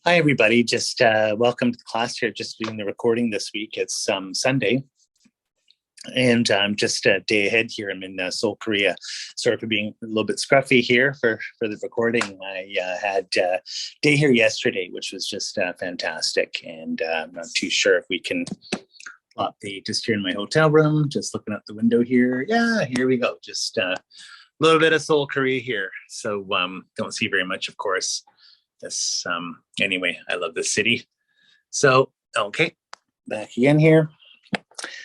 Hi, everybody. Just welcome to the class here. Just doing the recording this week. It's Sunday, and I'm just a day ahead here. I'm in Seoul, Korea. Sorry for being a little bit scruffy here for the recording. I had a day here yesterday, which was just fantastic, and I'm not too sure if we can plot just here in my hotel room, just looking out the window here. Yeah, here we go. Just a little bit of Seoul, Korea here. So don't see very much, of course. This anyway, I love this city. So okay, back again here.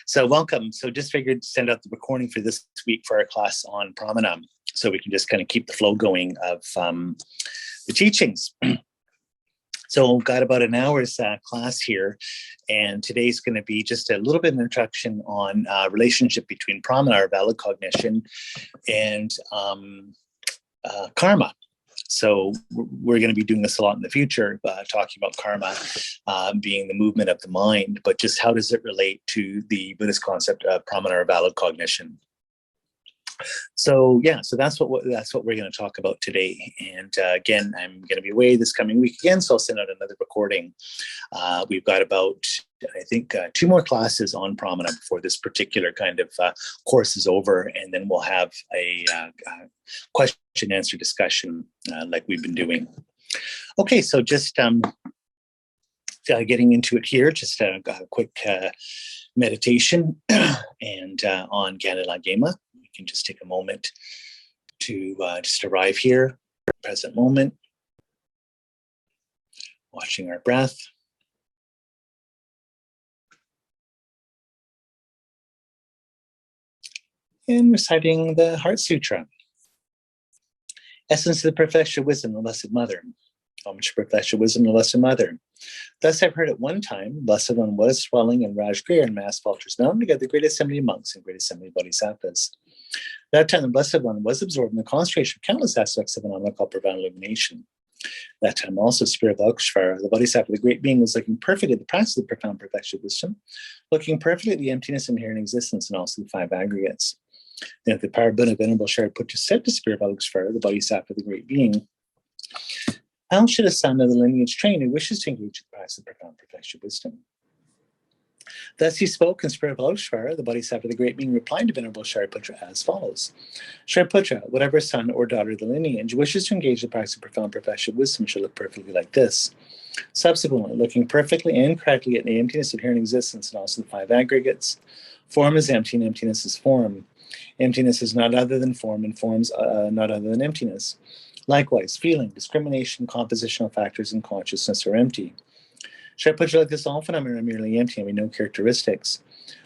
So welcome. So just figured to send out the recording for this week for our class on Pramana, so we can just kind of keep the flow going of the teachings. So we've got about an hour's class here, and today's going to be just a little bit of an introduction on relationship between Pramana, or valid cognition, and karma. So we're going to be doing this a lot in the future, talking about karma being the movement of the mind, but just how does it relate to the Buddhist concept of Pramana, or valid cognition? So yeah, so that's what we're going to talk about today. And again, I'm going to be away this coming week again, so I'll send out another recording. We've got about, I think, 2 more classes on Pramana before this particular kind of course is over, and then we'll have a question and answer discussion like we've been doing. Okay, so just getting into it here, just a quick meditation and on Ganden Gyema. We can just take a moment to just arrive here, present moment, watching our breath. And reciting the Heart Sutra. Essence of the perfection of wisdom, the Blessed Mother. Homage to perfection, wisdom, the Blessed Mother. Thus I've heard at one time, Blessed One was swelling in Rajgir and mass vultures mountain together the great assembly of monks and great assembly of bodhisattvas. That time the Blessed One was absorbed in the concentration of countless aspects of phenomena called profound illumination. That time also Spirit of Valkshvara, the bodhisattva, the great being, was looking perfectly at the practice of the profound perfection of wisdom, looking perfectly at the emptiness of inherent existence and also the 5 aggregates. Then the power Buddha Venerable Shariputra said to Spirit of Valkshvara, the bodhisattva, the great being, how should a son of the lineage train who wishes to engage with the practice of profound perfection of wisdom? Thus he spoke, and Spirit of Valkshvara, the bodhisattva, the great being, replied to Venerable Shariputra as follows. Shariputra, whatever son or daughter of the lineage wishes to engage the practice of profound perfection of wisdom should look perfectly like this. Subsequently, looking perfectly and correctly at the emptiness of inherent existence and also the 5 aggregates. Form is empty and emptiness is form. Emptiness is not other than form, and form's not other than emptiness. Likewise, feeling, discrimination, compositional factors, and consciousness are empty. Shariputra, like this, all phenomena are merely empty, having no characteristics.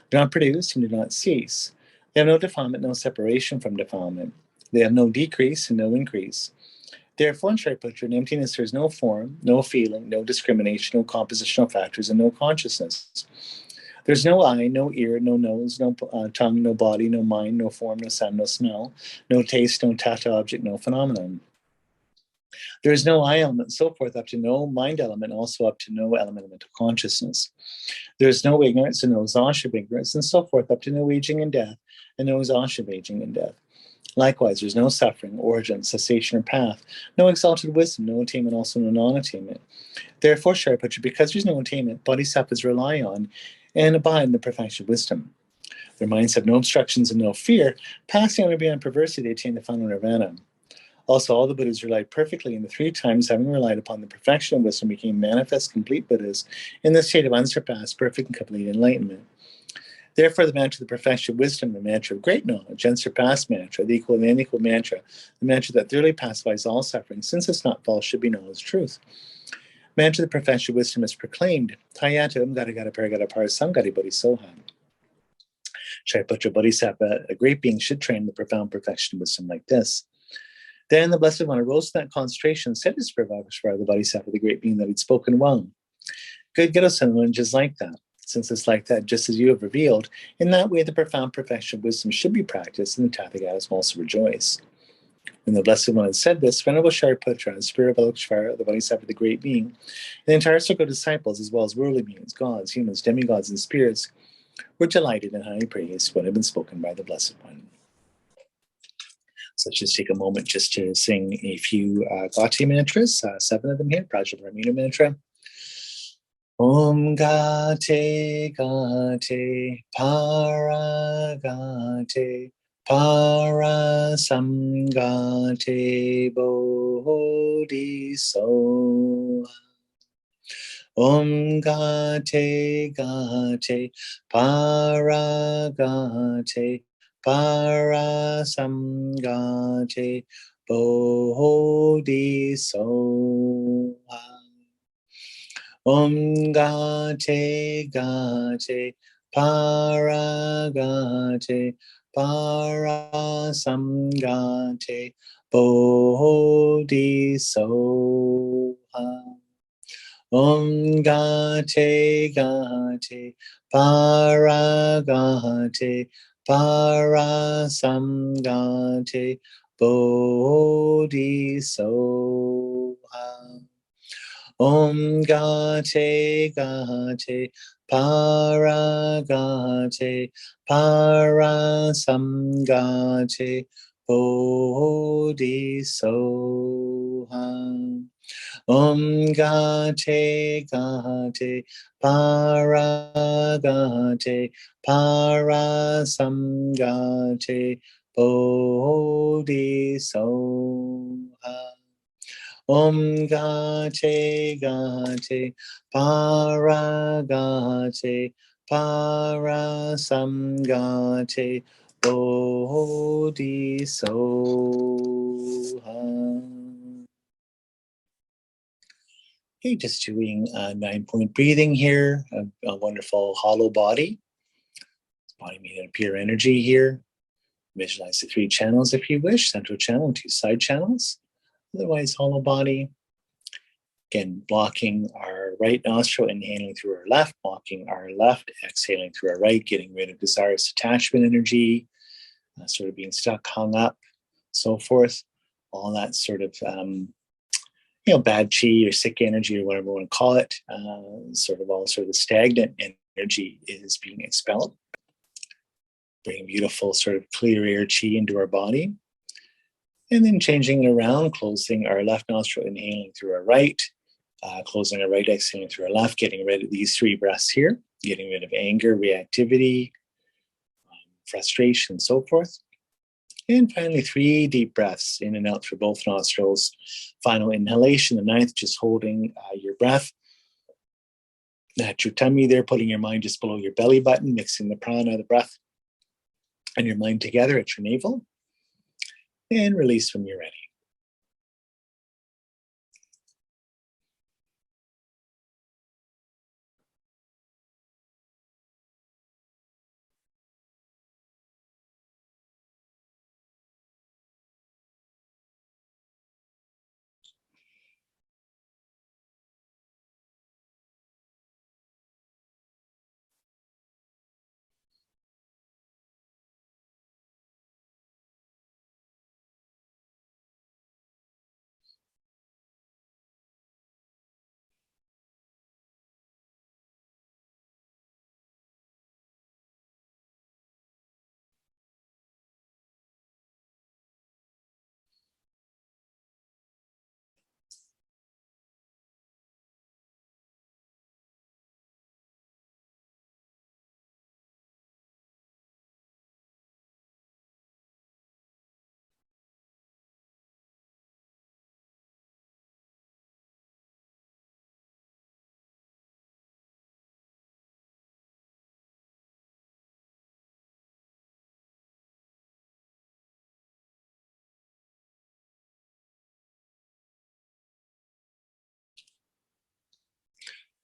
Do not produce and do not cease. They have no defilement, no separation from defilement. They have no decrease and no increase. Therefore, in Shariputra, in emptiness there is no form, no feeling, no discrimination, no compositional factors, and no consciousness. There's no eye, no ear, no nose, no tongue, no body, no mind, no form, no sound, no smell, no taste, no tactile object, no phenomenon. There is no I element, and so forth, up to no mind element, also up to no element of mental consciousness. There is no ignorance and no exhaustion of ignorance, and so forth, up to no aging and death, and no exhaustion of aging and death. Likewise, there is no suffering, origin, cessation, or path, no exalted wisdom, no attainment, also no non-attainment. Therefore, Shariputra, because there is no attainment, bodhisattvas rely on and abide in the perfection of wisdom. Their minds have no obstructions and no fear. Passing on or beyond perversity, they attain the final nirvana. Also, all the Buddhas relied perfectly in the 3 times, having relied upon the perfection of wisdom, became manifest, complete Buddhas in the state of unsurpassed, perfect, and complete enlightenment. Therefore, the mantra of the perfection of wisdom, the mantra of great knowledge, unsurpassed mantra, the equal and unequal mantra, the mantra that thoroughly pacifies all suffering, since it's not false, should be known as truth. Mantra of the perfection of wisdom is proclaimed. Tayatam Garagata Paragata Parasamgati Bodhisoha. Shariputra Bodhisattva, a great being, should train the profound perfection of wisdom like this. Then the Blessed One arose from that concentration and said to Spirit of Valkshvara, the bodhisattva, the great being, that he'd spoken well. Good Guru-san, lineage is like that. Since it's like that, just as you have revealed, in that way the profound perfection of wisdom should be practiced, and the Tathagatas will also rejoice. When the Blessed One had said this, Venerable Shariputra and Spirit of Valkshvara, the bodhisattva, the great being, and the entire circle of disciples, as well as worldly beings, gods, humans, demigods, and spirits, were delighted and highly praised what had been spoken by the Blessed One. So let's just take a moment just to sing a few Gati mantras, 7 of them here, Prajnaparamita mantra. Om Gate Gate Paragate Parasamgate Bodhiso. Om Gate Gate Paragate Parasamgate Bodhiso. Om Gate Gate Paragate Parasamgate Bodhiso. Om Gate Gate Paragate Parasamgate Bodhiso. Om Gate Gate Paragate Parasamgate Bodhiso. Om Gate Gate Paragate Parasamgate Bodhiso. Om Gate Gate Paragate Parasamgate Bodhiso. Okay, just doing 9-point breathing here, a wonderful hollow body. Body made of pure energy here. Visualize the 3 channels if you wish, central channel and 2 side channels. Otherwise, hollow body. Again, blocking our right nostril, inhaling through our left, blocking our left, exhaling through our right, getting rid of desirous attachment energy, sort of being stuck, hung up, so forth. All that sort of, bad chi or sick energy or whatever you want to call it, sort of stagnant energy is being expelled. Bringing beautiful sort of clear air chi into our body. And then changing it around, closing our left nostril, inhaling through our right, closing our right, exhaling through our left, getting rid of these 3 breaths here, getting rid of anger, reactivity, frustration, and so forth. And finally, 3 deep breaths in and out through both nostrils. Final inhalation, the 9th, just holding your breath at your tummy there, putting your mind just below your belly button, mixing the prana, the breath, and your mind together at your navel. And release when you're ready.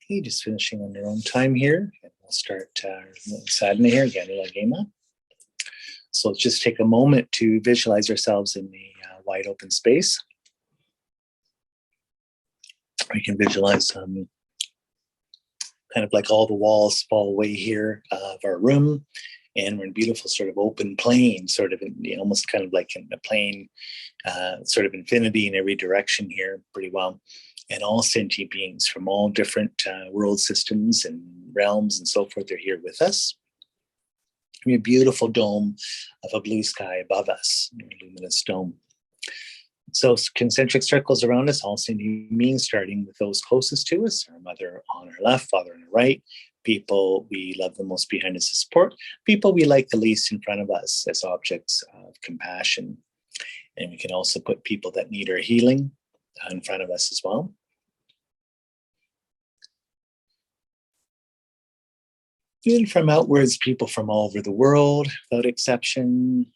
Okay, just finishing on your own time here. And we'll start sadhana here, again, Gyema. So let's just take a moment to visualize ourselves in the wide open space. We can visualize kind of like all the walls fall away here of our room. And we're in beautiful sort of open plain, sort of almost kind of like in a plain, sort of infinity in every direction here, pretty well. And all sentient beings from all different world systems and realms and so forth are here with us. A beautiful dome of a blue sky above us, a luminous dome. So concentric circles around us, all sentient beings, starting with those closest to us, our mother on our left, father on our right, people we love the most behind us as support, people we like the least in front of us as objects of compassion. And we can also put people that need our healing in front of us as well. And from outwards, people from all over the world, without exception,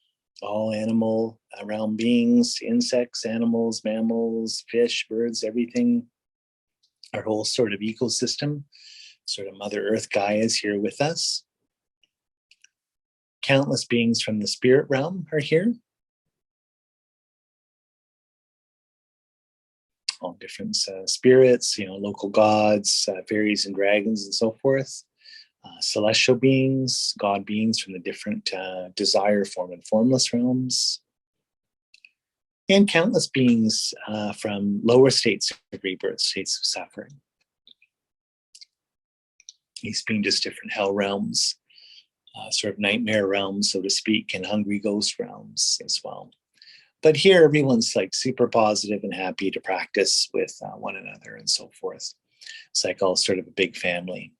all animal realm beings, insects, animals, mammals, fish, birds, everything, our whole sort of ecosystem, sort of Mother Earth Gaia is here with us. Countless beings from the spirit realm are here. All different spirits, local gods, fairies and dragons and so forth. Celestial beings, God beings from the different desire, form, and formless realms. And countless beings from lower states of rebirth, states of suffering. These being just different hell realms, sort of nightmare realms, so to speak, and hungry ghost realms as well. But here, everyone's like super positive and happy to practice with one another and so forth. It's like all sort of a big family.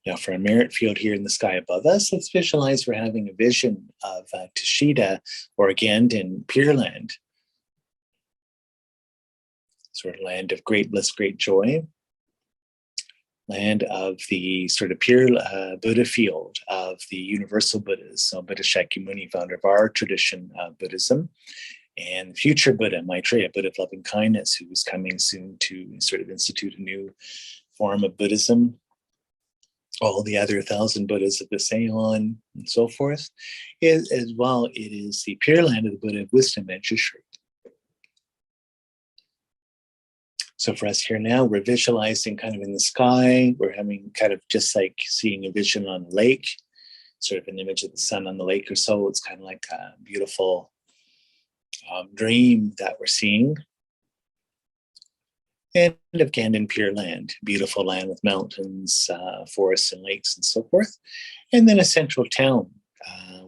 Now, for a merit field here in the sky above us, let's visualize we're having a vision of Tushita or Ganden Pure Land, sort of land of great bliss, great joy, land of the sort of pure Buddha field of the universal Buddhas. So Buddha Shakyamuni, founder of our tradition of Buddhism, and future Buddha, Maitreya, Buddha of loving kindness, who is coming soon to sort of institute a new form of Buddhism. All the other 1,000 Buddhas of the Seon and so forth. As well, it is the pure land of the Buddha of wisdom and Shri. So for us here now, we're visualizing kind of in the sky. We're having kind of just like seeing a vision on a lake, sort of an image of the sun on the lake or so. It's kind of like a beautiful dream that we're seeing. And of Ganden Pure Land, beautiful land with mountains, forests and lakes and so forth. And then a central town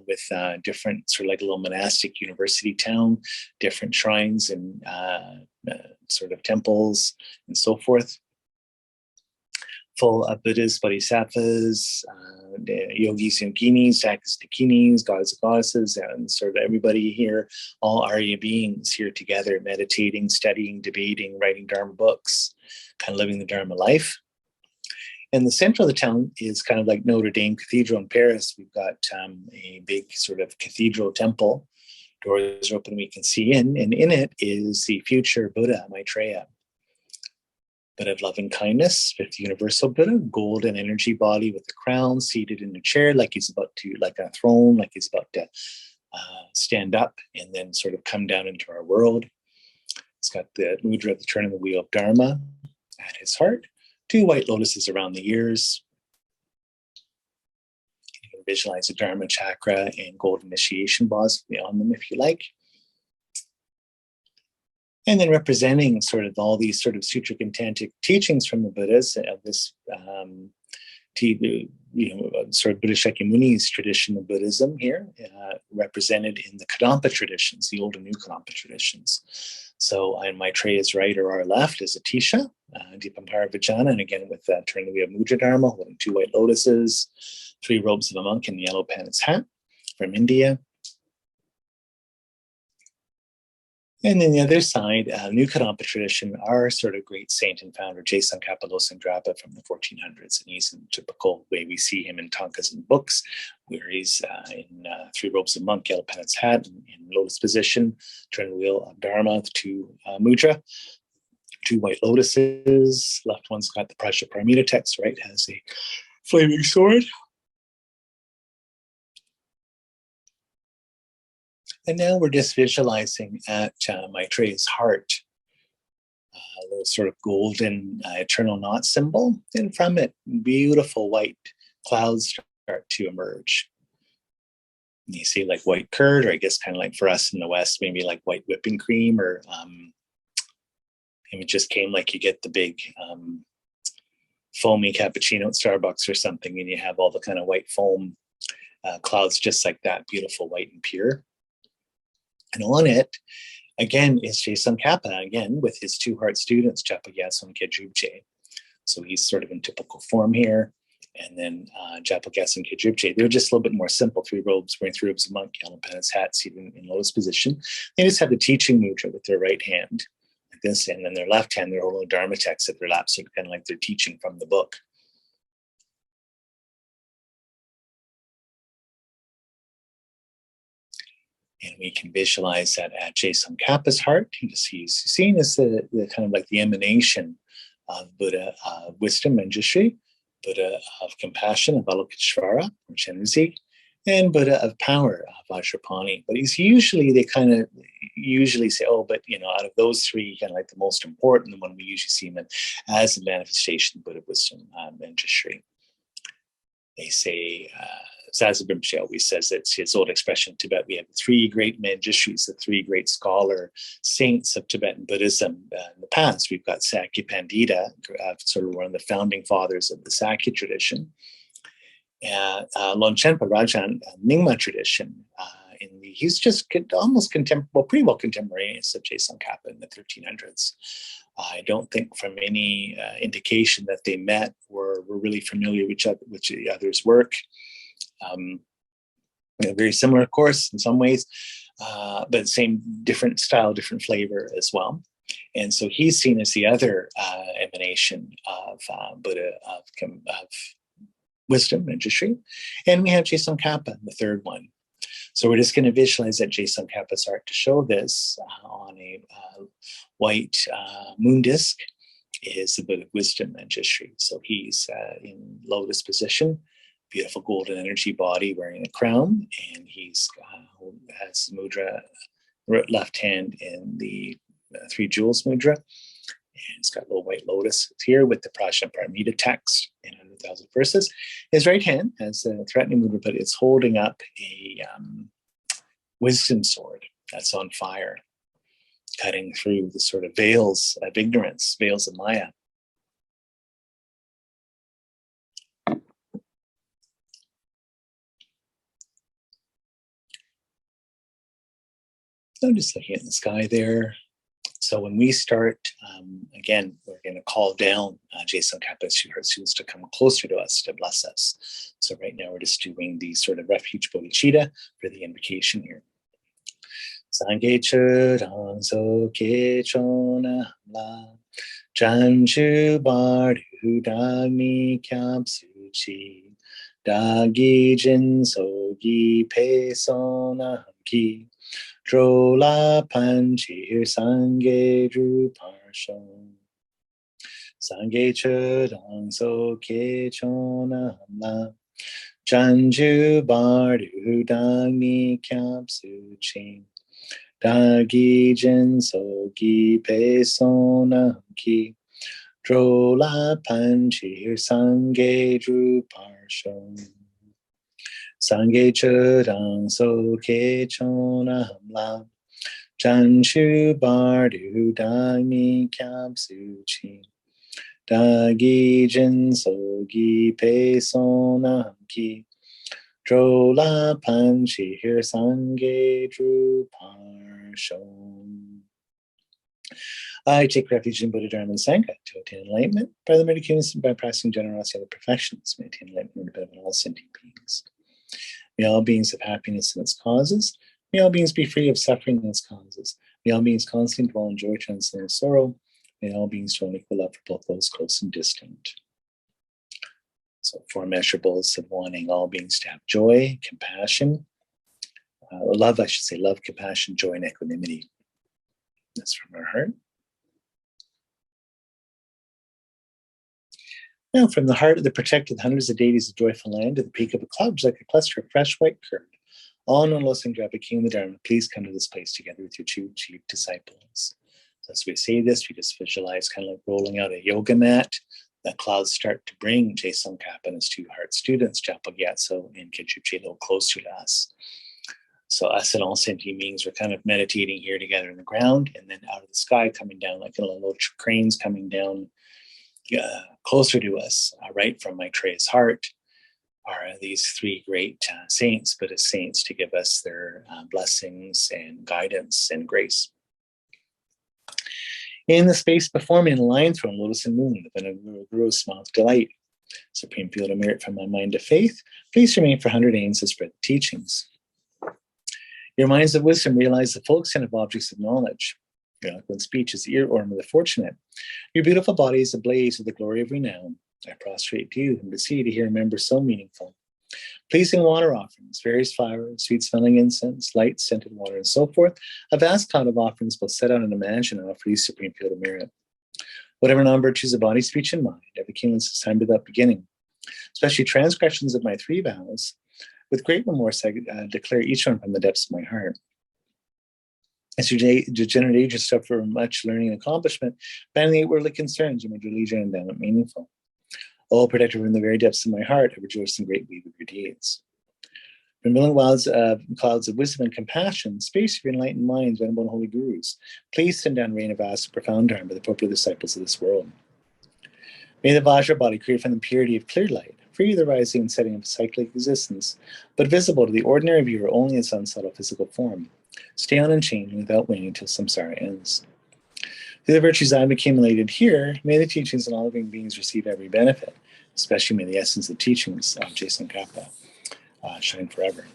with different sort of like a little monastic university town, different shrines and sort of temples and so forth. Full of Buddhas, Bodhisattvas, yogis, yoginis, dakinis, dakinis, gods and goddesses, and sort of everybody here, all Arya beings here together, meditating, studying, debating, writing Dharma books, kind of living the Dharma life. And the center of the town is kind of like Notre Dame Cathedral in Paris. We've got a big sort of cathedral temple. Doors are open, we can see in, and in it is the future Buddha, Maitreya. Buddha of loving kindness, fifth universal Buddha, golden energy body with a crown, seated in a chair like he's about to, like a throne, like he's about to stand up and then sort of come down into our world. He's got the mudra of the turn of the wheel of Dharma at his heart, 2 white lotuses around the ears. You can visualize the Dharma chakra and gold initiation bars on them if you like. And then representing sort of all these sort of sutric and tantric teachings from the Buddhas of this, sort of Buddha Shakyamuni's tradition of Buddhism here, represented in the Kadampa traditions, the old and new Kadampa traditions. So on Maitreya's right or our left is Atisha, Dipampara Vijana, and again with that turn we have Mudra Dharma, holding 2 white lotuses, 3 robes of a monk in the yellow pants hat from India. And then the other side, New Kadampa tradition, our sort of great saint and founder, Tsongkhapa Losang from the 1400s. And he's in the typical way we see him in Tankas and books, where he's in 3 robes of monk, yellow pants hat, in lotus position, turn wheel of Dharma, 2 mudra, 2 white lotuses. Left one's got the Prajnaparamita text, right, has a flaming sword. And now we're just visualizing at Maitreya's heart, a little sort of golden eternal knot symbol. And from it, beautiful white clouds start to emerge. And you see like white curd, or I guess kind of like for us in the West, maybe like white whipping cream, or it just came like you get the big foamy cappuccino at Starbucks or something, and you have all the kind of white foam clouds just like that, beautiful, white and pure. And on it, again, is Tsongkhapa, again, with his two heart students, Chopa and Kedrubje. So he's sort of in typical form here. And then Chopa and Kedrubje, they're just a little bit more simple, wearing three robes of monk, yellow penance hat, seated in lotus position. They just have the teaching mudra with their right hand, like this, and then their left hand, their whole Dharma text at their lap, so kind of like they're teaching from the book. And we can visualize that at Tsongkhapa's heart. He's seen as the kind of like the emanation of Buddha of wisdom, Manjushri, Buddha of compassion, Avalokiteshvara, or Chenmo, and Buddha of power, Vajrapani. But he's usually, they kind of usually say, oh, but out of those three, kind of like the most important, the one we usually see him as a manifestation, Buddha of wisdom, Manjushri. They say, Zasep Rinpoche always says, it's his old expression in Tibet, we have three great Manjushris, the three great scholar saints of Tibetan Buddhism. In the past, we've got Sakya Pandita, sort of one of the founding fathers of the Sakya tradition. Longchenpa Rajan, Nyingma tradition. He's just almost pretty well contemporaneous of Tsongkhapa in the 1300s. I don't think from any indication that they met or were really familiar with each other's work. Very similar, of course, in some ways, but same, different style, different flavor as well. And so he's seen as the other emanation of Buddha of wisdom, Manjushri. And we have Tsongkhapa, the third one. So we're just going to visualize that Tsongkhapa's heart to show this on a white moon disc is the Buddha of wisdom, Manjushri. So he's in lotus position, beautiful golden energy body wearing a crown, and he's has mudra, left hand in the three jewels mudra, and it's got a little white lotus here with the Prajna Paramita text in 100,000 verses. His right hand has a threatening mudra, but it's holding up a wisdom sword that's on fire, cutting through the sort of veils of ignorance, veils of Maya. So I'm just looking at the sky there. So when we start, again, we're going to call down Tsongkhapa's students to come closer to us, to bless us. So right now we're just doing the sort of refuge bodhicitta for the invocation here. Sangye churang so ke chona la janchu bardu dagni kyab suchi dagi jin so gi pe sona ki Drola panchir sangye dru parshon. Sangye chudang so ke chona la. Janju bardu dagni kyab suchi. Dagi jin so gi pe sona ki. Drola panchir sangye dru parshon. Sangye churang so ke chona hamla. Janshu bardu dagni kyab suchi. Dagi jin so gi pe sona ki. Drola panchi hir sangye dru parshon. I take refuge in Buddha, Dharma, and Sangha to attain enlightenment by the meditations and by practicing generosity of the perfections, may attain enlightenment and benefit all sentient beings. May all beings have happiness in its causes. May all beings be free of suffering in its causes. May all beings constantly dwell in joy, transcend sorrow. May all beings show equal love for both those close and distant. So 4 measurables of wanting all beings to have joy, compassion, love, I should say, love, compassion, joy, and equanimity. That's from our heart. Now, from the heart of the protected hundreds of deities of joyful land to the peak of a cloud, like a cluster of fresh white curd, all known listening to King of the Dharma, please come to this place together with your 2 chief disciples. So as we say this, we just visualize kind of like rolling out a yoga mat. The clouds start to bring Tsongkhapa and his 2 heart students, Chopa Gyatso and Kedrubje, a little closer to us. So us and all sentient beings are kind of meditating here together in the ground, and then out of the sky coming down like little cranes coming down closer to us, right from Maitreya's heart, are these three great saints, Buddhist saints, to give us their blessings and guidance and grace. In the space before me, in the Lion Throne, Lotus and Moon, the Venerable Guru smile with delight. Supreme field of merit from my mind to faith, please remain for 100 aims to spread the teachings. Your minds of wisdom realize the full extent of objects of knowledge. Your eloquent speech is the ear organ of the fortunate. Your beautiful body is ablaze with the glory of renown. I prostrate to you and beseech to hear and remember so meaningful. Pleasing water offerings, various flowers, sweet-smelling incense, light, scented water, and so forth. A vast cloud of offerings both set out and imagine and offer you supreme field of merit. Whatever non-virtues of body, speech, and mind, every kingdom is time without beginning. Especially transgressions of my 3 vows, with great remorse I declare each one from the depths of my heart. As your degenerate ages suffer much learning and accomplishment, banning the outwardly concerns, you made your leisure and endowment meaningful. O protector from the very depths of my heart, I rejoice in great weave of your deeds. From million clouds of wisdom and compassion, space of your enlightened minds, venerable and holy gurus, please send down rain of vast and profound dharma to the appropriate disciples of this world. May the Vajra body create from the purity of clear light, free of the rising and setting of cyclic existence, but visible to the ordinary viewer only in its unsubtle physical form. Stay on unchanging without waning until samsara ends. Through the virtues I have accumulated here, may the teachings and all living beings receive every benefit, especially may the essence of teachings of Tsongkhapa shine forever.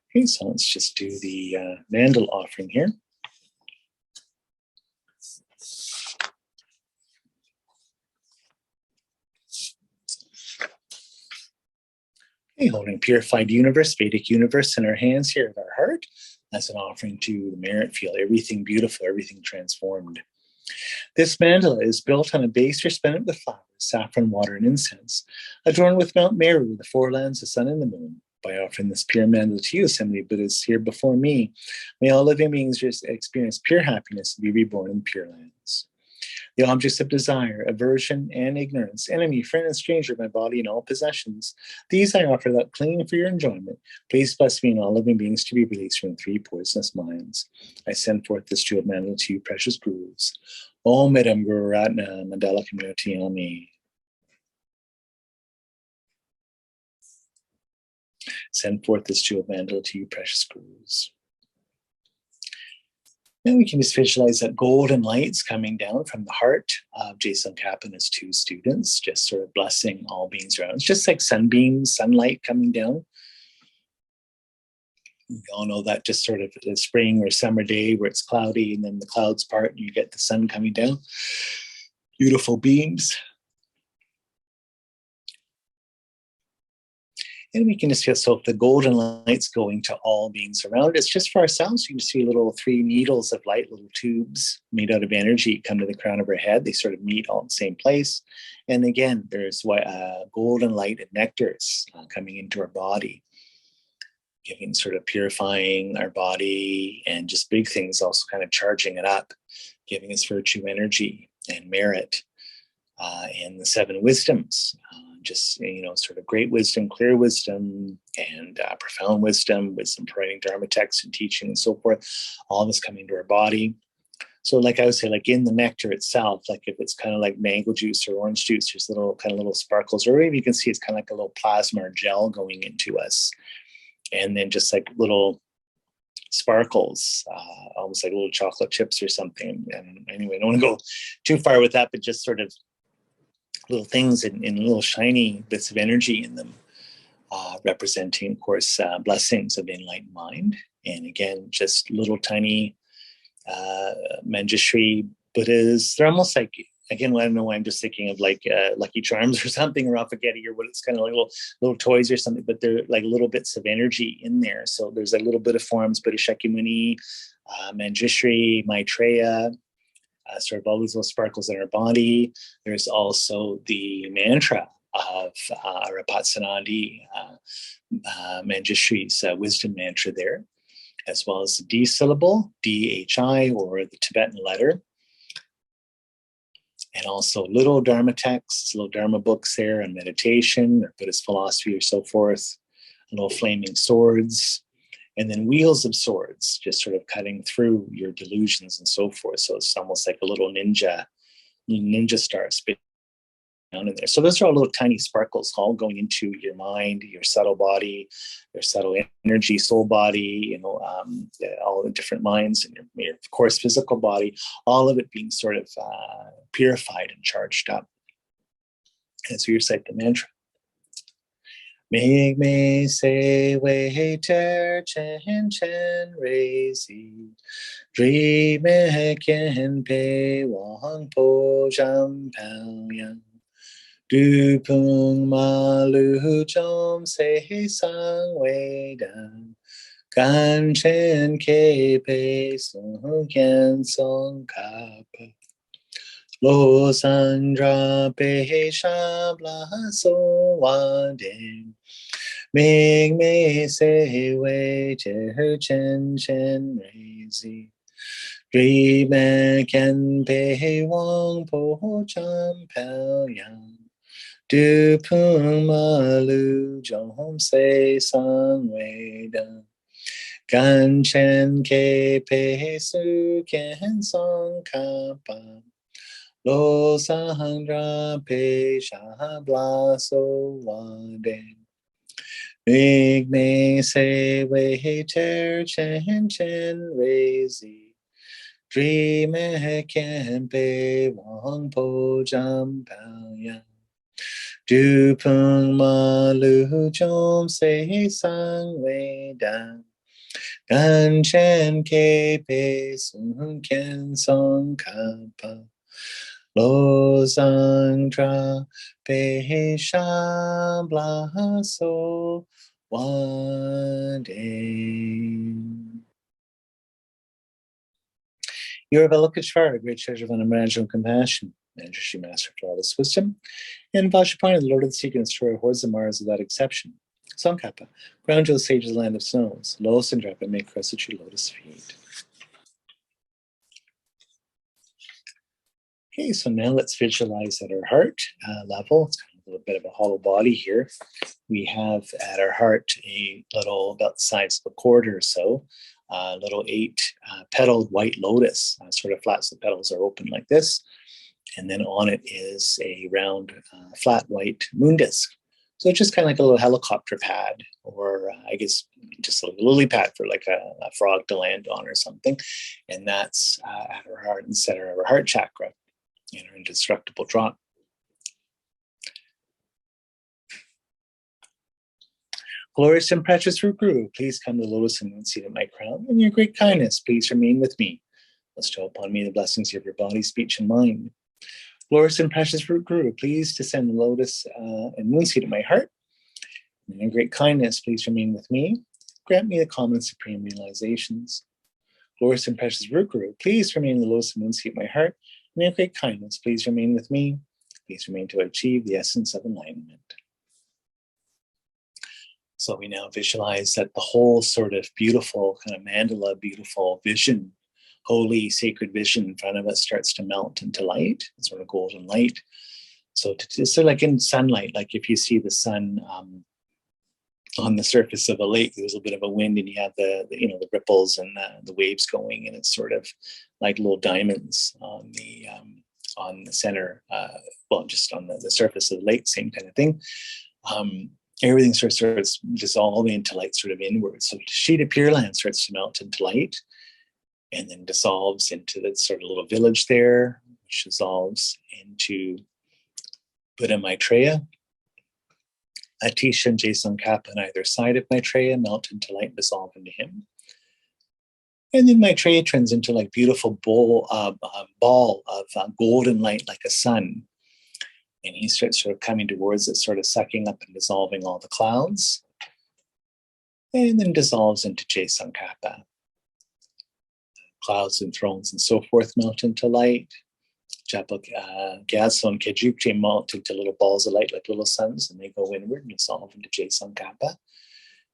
Okay, so let's just do the Mandel Offering here. Okay, holding purified universe, Vedic universe in our hands here at our heart. That's an offering to the merit field, everything beautiful, everything transformed. This mandala is built on a base resplendent with flowers, saffron, water, and incense, adorned with Mount Meru, the 4 lands, the sun, and the moon. By offering this pure mandala to you, assembly of Buddhists here before me, may all living beings experience pure happiness and be reborn in pure lands. The objects of desire, aversion, and ignorance, enemy, friend, and stranger of my body and all possessions, these I offer without clinging for your enjoyment. Please bless me and all living beings to be released from 3 poisonous minds. I send forth this jeweled mandala to you, precious gurus. Om Idam Guru Ratna Mandala Community Ami. Send forth this jeweled mandala to you, precious gurus. Then we can just visualize that golden light's coming down from the heart of Tsongkhapa and his 2 students, just sort of blessing all beings around. It's just like sunbeams, sunlight coming down. We all know that just sort of a spring or summer day where it's cloudy and then the clouds part and you get the sun coming down. Beautiful beams. And we can just feel, so if the golden light's going to all beings around, it's just for ourselves. You can see little 3 needles of light, little tubes made out of energy come to the crown of our head. They sort of meet all in the same place. And again, there's golden light and nectars coming into our body, giving sort of purifying our body, and just big things also kind of charging it up, giving us virtue, energy, and merit. And the 7 wisdoms, just, sort of great wisdom, clear wisdom, and profound wisdom, wisdom providing dharma texts and teaching and so forth, all this coming to our body. So like I would say, like in the nectar itself, like if it's kind of like mango juice or orange juice, there's little sparkles, or maybe you can see it's kind of like a little plasma or gel going into us. And then just like little sparkles, almost like little chocolate chips or something. And anyway, I don't want to go too far with that, but just sort of little things in little shiny bits of energy in them, representing, of course, blessings of the enlightened mind. And again, just little tiny Manjushri Buddhas. They're almost like, again, I don't know why I'm just thinking of like Lucky Charms or something, or Alphagetti, or what it's kind of like little toys or something, but they're like little bits of energy in there. So there's a little bit of forms, Buddha Shakyamuni, Manjushri, Maitreya, sort of all these little sparkles in our body. There's also the mantra of Rapatsanadi, Manjushri's wisdom mantra there, as well as the D syllable, DHI, or the Tibetan letter. And also little Dharma texts, little Dharma books there on meditation or Buddhist philosophy or so forth, little flaming swords, And then wheels of swords, just sort of cutting through your delusions and so forth. So it's almost like a little ninja star spinning down in there. So those are all little tiny sparkles, all going into your mind, your subtle body, your subtle energy, soul body, all the different minds, and your of course physical body, all of it being sort of purified and charged up. And so you recite the mantra. Make me say wei ter chen chen rei zi, dream ken pe wang po jam pao yang, du pung ma lu jom se sang wei dan, gan chen ke pe sung ken song kapa. Lo sandra pe sha bla so wan den. Ming me se wei che chen chen rei zi. Dri me ken pe wang po cham pao yang. Du pung ma lu jom se sang wei dan. Gan chen ke pe su ken song kapa. Lo sandra pe sha bla so wan den. Make me say wei ter chen chen rei zi. Dream me ken pe wang po jam pao yang. Du pung ma lu jom se sang wei dan. Gan chen ke pe sung ken song kapa. Lo zang tra pe sha bla so one day. You are Avalokiteshvara, great treasure of unimaginable compassion, Manjushri Master of all this wisdom, and Vajrapani, the Lord of the Secret and Destroyer, hordes of Mars without exception. Tsongkhapa, ground to the sages, land of snows, Lo Sandrapa, make crest at your lotus feet. Okay, so now let's visualize at our heart level. It's kind of a little bit of a hollow body here. We have at our heart a little, about the size of a quarter or so, little 8-petaled white lotus, sort of flat, so the petals are open like this. And then on it is a round, flat white moon disc. So it's just kind of like a little helicopter pad, or I guess just a lily pad for like a frog to land on or something. And that's at our heart and center of our heart chakra, in our indestructible drop. Glorious and precious root Guru, please come to the lotus and moon seat at my crown. In your great kindness, please remain with me. Bestow upon me the blessings of your body, speech, and mind. Glorious and precious root Guru, please descend the lotus and moon seat at my heart. In your great kindness, please remain with me. Grant me the common supreme realizations. Glorious and precious root Guru, please remain in the lotus and moon seat at my heart. In your great kindness, please remain with me. Please remain to achieve the essence of enlightenment. So we now visualize that the whole sort of beautiful kind of mandala, beautiful vision, holy sacred vision in front of us starts to melt into light, sort of golden light. So like in sunlight, like if you see the sun on the surface of a lake, there's a bit of a wind and you have the ripples and the waves going, and it's sort of like little diamonds on the center, just on the surface of the lake, same kind of thing. Everything sort of starts dissolving into light sort of inwards. So the sheet of Pure Land starts to melt into light and then dissolves into that sort of little village there, which dissolves into Buddha Maitreya. Atisha and Tsongkhapa on either side of Maitreya melt into light and dissolve into him. And then Maitreya turns into like beautiful ball of golden light like a sun. And he starts sort of coming towards it, sort of sucking up and dissolving all the clouds. And then dissolves into Tsongkhapa. Clouds and thrones and so forth melt into light. Japa, Gyatso and Kejukje melt into little balls of light like little suns, and they go inward and dissolve into Tsongkhapa.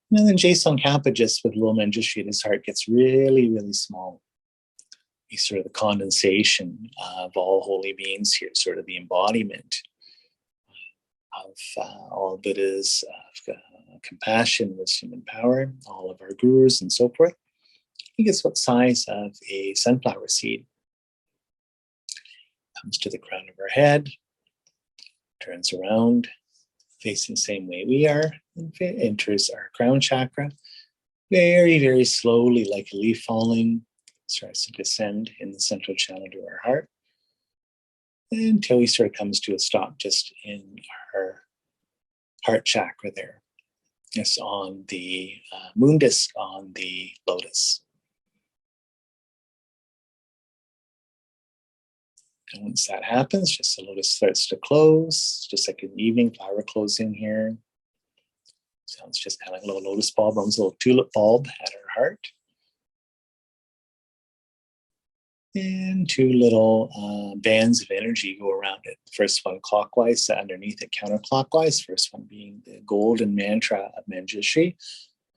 And then Tsongkhapa, just with little Manjushri in his heart, gets really, really small. He's sort of the condensation of all holy beings here, sort of the embodiment of all Buddhas, compassion, wisdom, and power, all of our gurus and so forth. I think it's what size of a sunflower seed. Comes to the crown of our head, turns around, facing the same way we are, and enters our crown chakra. Very, very slowly, like a leaf falling, starts to descend in the central channel to our heart, until he sort of comes to a stop just in our heart chakra there. It's on the moon disk on the lotus. And once that happens, just the lotus starts to close, just like an evening flower closing here. Sounds just kind of like a little lotus bulb, runs a little tulip bulb at our heart. And two little bands of energy go around it. First one clockwise, underneath it counterclockwise. First one being the golden mantra of Manjushri,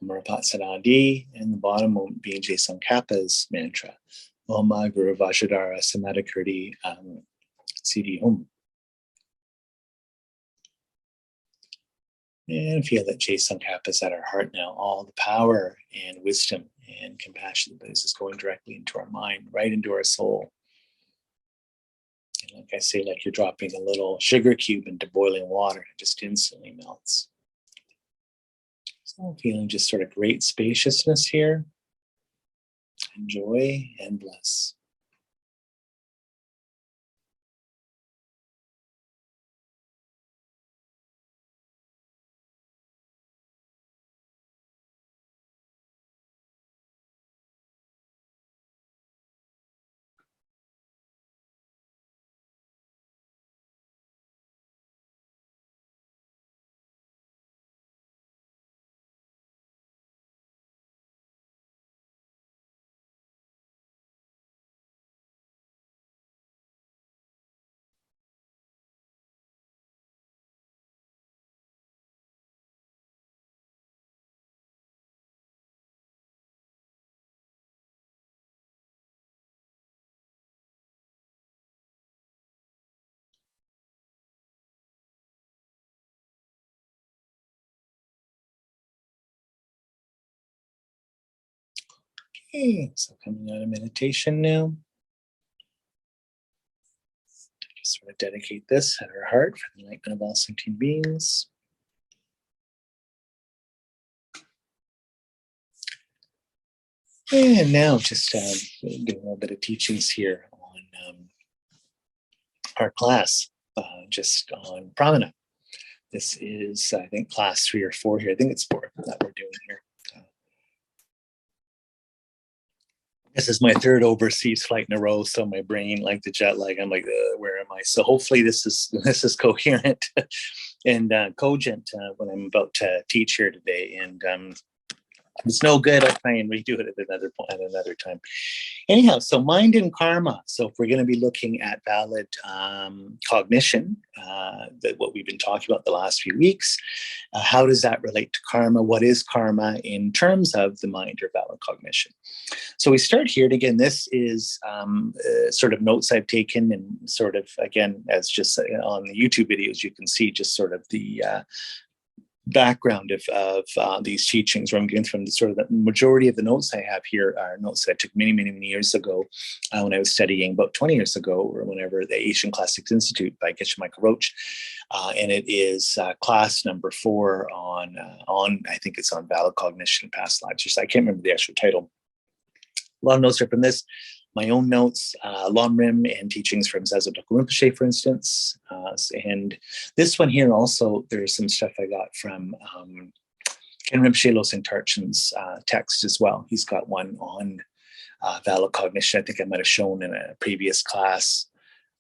Marapatsanadi, and the bottom one being Tsongkhapa's mantra, Om Guru Vajradhara Samadhikirti Siddhi Om. And feel that Tsongkhapa is at our heart now. All the power and wisdom and compassion that is going directly into our mind, right into our soul. And like I say, like you're dropping a little sugar cube into boiling water, it just instantly melts. So I'm feeling just sort of great spaciousness here. Enjoy and bless. Okay, so coming out of meditation now. Just sort of dedicate this at our heart for the enlightenment of all sentient beings. And now just doing a little bit of teachings here on our class, just on Pramana. This is, I think, class 3 or 4 here. I think it's 4 that we're doing here. This is my 3rd overseas flight in a row, so my brain, like the jet lag, I'm like, where am I? So hopefully this is coherent and cogent when I'm about to teach here today. And if it's no good, I'll try and redo it at another time. Anyhow, so mind and karma. So if we're going to be looking at valid cognition, that what we've been talking about the last few weeks, how does that relate to karma? What is karma in terms of the mind or valid cognition? So we start here, and again, this is sort of notes I've taken, and sort of, again, as just on the YouTube videos, you can see just sort of the background of these teachings, where I'm getting from the sort of the majority of the notes I have here are notes that I took many, many, many years ago when I was studying, about 20 years ago, or whenever, the Asian Classics Institute by Geshe Michael Roach. And it is class number 4 on I think it's on valid cognition, past lives. Just I can't remember the actual title. A lot of notes are from this. My own notes, LamRim and teachings from Zasep Rinpoche, for instance. And this one here also, there's some stuff I got from Ken Rinpoche Losang Tarchin's text as well. He's got one on valid cognition. I think I might have shown in a previous class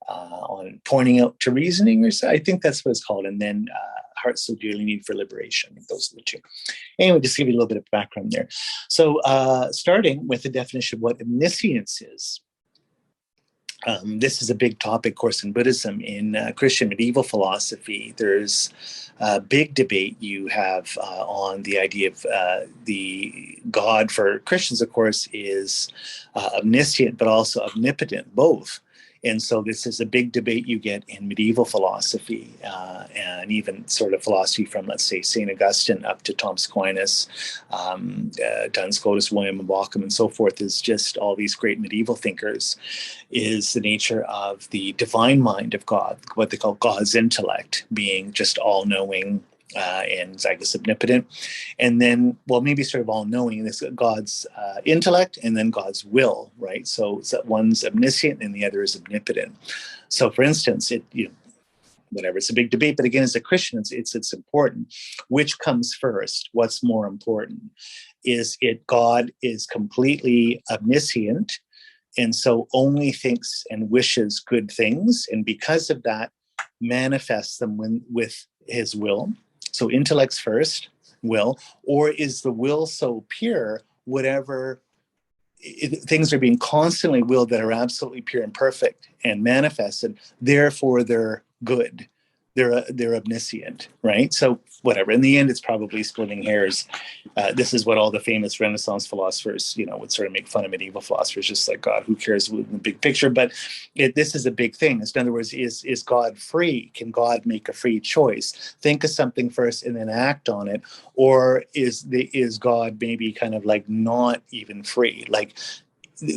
on pointing out to reasoning, or so. I think that's what it's called. And then Heart So Dearly Need for Liberation. Those are the 2. Anyway, just to give you a little bit of background there. So starting with the definition of what omniscience is. This is a big topic, of course, in Buddhism. In Christian medieval philosophy, there's a big debate you have on the idea of the God for Christians, of course, is omniscient, but also omnipotent, both. And so this is a big debate you get in medieval philosophy, and even sort of philosophy from, let's say, St. Augustine up to Thomas Aquinas, Duns Scotus, William of Ockham, and so forth, is just all these great medieval thinkers, is the nature of the divine mind of God, what they call God's intellect, being just all-knowing, and I guess omnipotent, and then, well, maybe sort of all-knowing, this God's intellect, and then God's will, right? So one's omniscient and the other is omnipotent. So, for instance, whatever, it's a big debate, but again, as a Christian, it's important. Which comes first? What's more important? Is it God is completely omniscient, and so only thinks and wishes good things, and because of that, manifests them with his will? So intellect's first, will, or is the will so pure, whatever things are being constantly willed that are absolutely pure and perfect and manifested, therefore they're good. They're omniscient, right? So whatever. In the end, it's probably splitting hairs. This is what all the famous Renaissance philosophers, would sort of make fun of medieval philosophers, just like, God, who cares with the big picture? But this is a big thing. In other words, is God free? Can God make a free choice? Think of something first and then act on it, or is God maybe kind of like not even free? Like,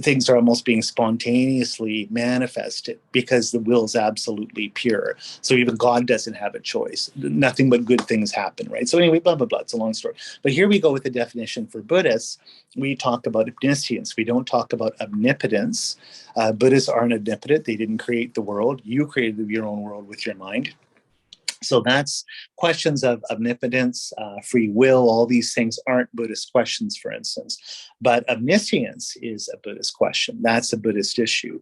things are almost being spontaneously manifested because the will is absolutely pure. So even God doesn't have a choice. Nothing but good things happen, right? So anyway, blah, blah, blah. It's a long story. But here we go with the definition for Buddhists. We talk about omniscience. We don't talk about omnipotence. Buddhists aren't omnipotent. They didn't create the world. You created your own world with your mind. So that's questions of omnipotence, free will. All these things aren't Buddhist questions, for instance. But omniscience is a Buddhist question. That's a Buddhist issue.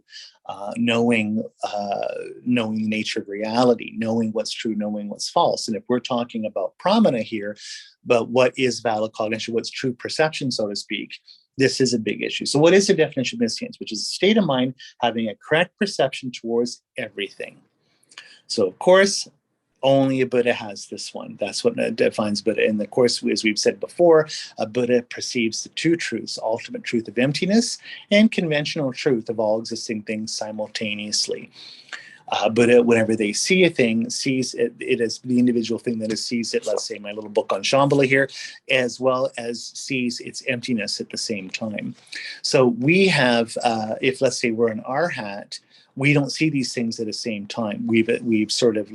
Knowing the nature of reality, knowing what's true, knowing what's false. And if we're talking about pramana here, but what is valid cognition, what's true perception, so to speak, this is a big issue. So what is the definition of omniscience? Which is a state of mind having a correct perception towards everything. So, of course, only a Buddha has this one. That's what defines Buddha. And of course, as we've said before, a Buddha perceives the two truths, ultimate truth of emptiness and conventional truth of all existing things simultaneously. Buddha, whenever they see a thing, sees it as the individual thing that it sees it, let's say my little book on Shambhala here, as well as sees its emptiness at the same time. So we have, if let's say we're an arhat, we don't see these things at the same time. We've sort of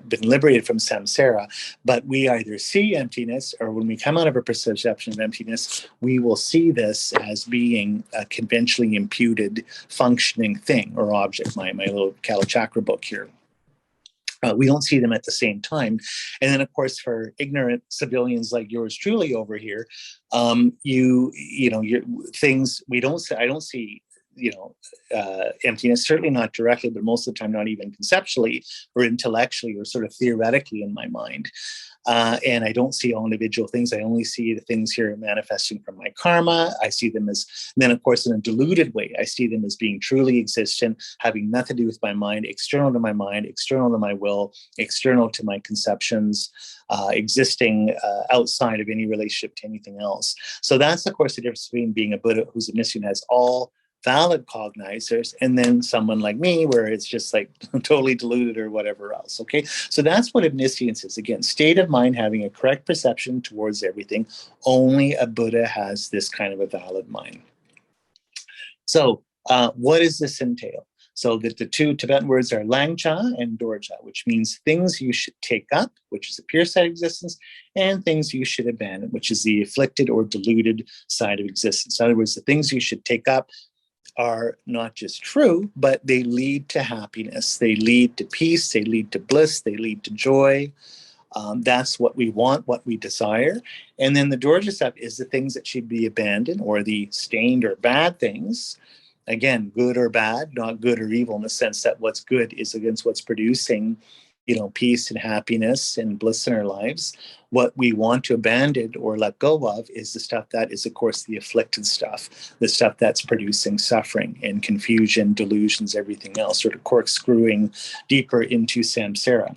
been liberated from samsara, but we either see emptiness, or when we come out of a perception of emptiness, we will see this as being a conventionally imputed functioning thing or object. My little Kala Chakra book here. We don't see them at the same time. And then, of course, for ignorant civilians like yours truly over here, things we don't see. I don't see emptiness, certainly not directly, but most of the time not even conceptually or intellectually or sort of theoretically in my mind. And I don't see all individual things. I only see the things here manifesting from my karma. I see them as, then of course, in a diluted way, I see them as being truly existent, having nothing to do with my mind, external to my mind, external to my will, external to my conceptions, existing outside of any relationship to anything else. So that's, of course, the difference between being a Buddha who's omniscient, has all valid cognizers, and then someone like me where it's just like totally diluted or whatever else. Okay, so that's what omniscience is. Again, state of mind having a correct perception towards everything. Only a Buddha has this kind of a valid mind. So what does this entail? So that the two Tibetan words are langcha and dorja, which means things you should take up, which is the pure side of existence, and things you should abandon, which is the afflicted or deluded side of existence. In other words, the things you should take up are not just true, but they lead to happiness. They lead to peace. They lead to bliss. They lead to joy. That's what we want, what we desire. And then the dorja stuff is the things that should be abandoned, or the stained or bad things. Again, good or bad, not good or evil, in the sense that what's good is against what's producing, peace and happiness and bliss in our lives. What we want to abandon or let go of is the stuff that is, of course, the afflicted stuff, the stuff that's producing suffering and confusion, delusions, everything else, sort of corkscrewing deeper into samsara.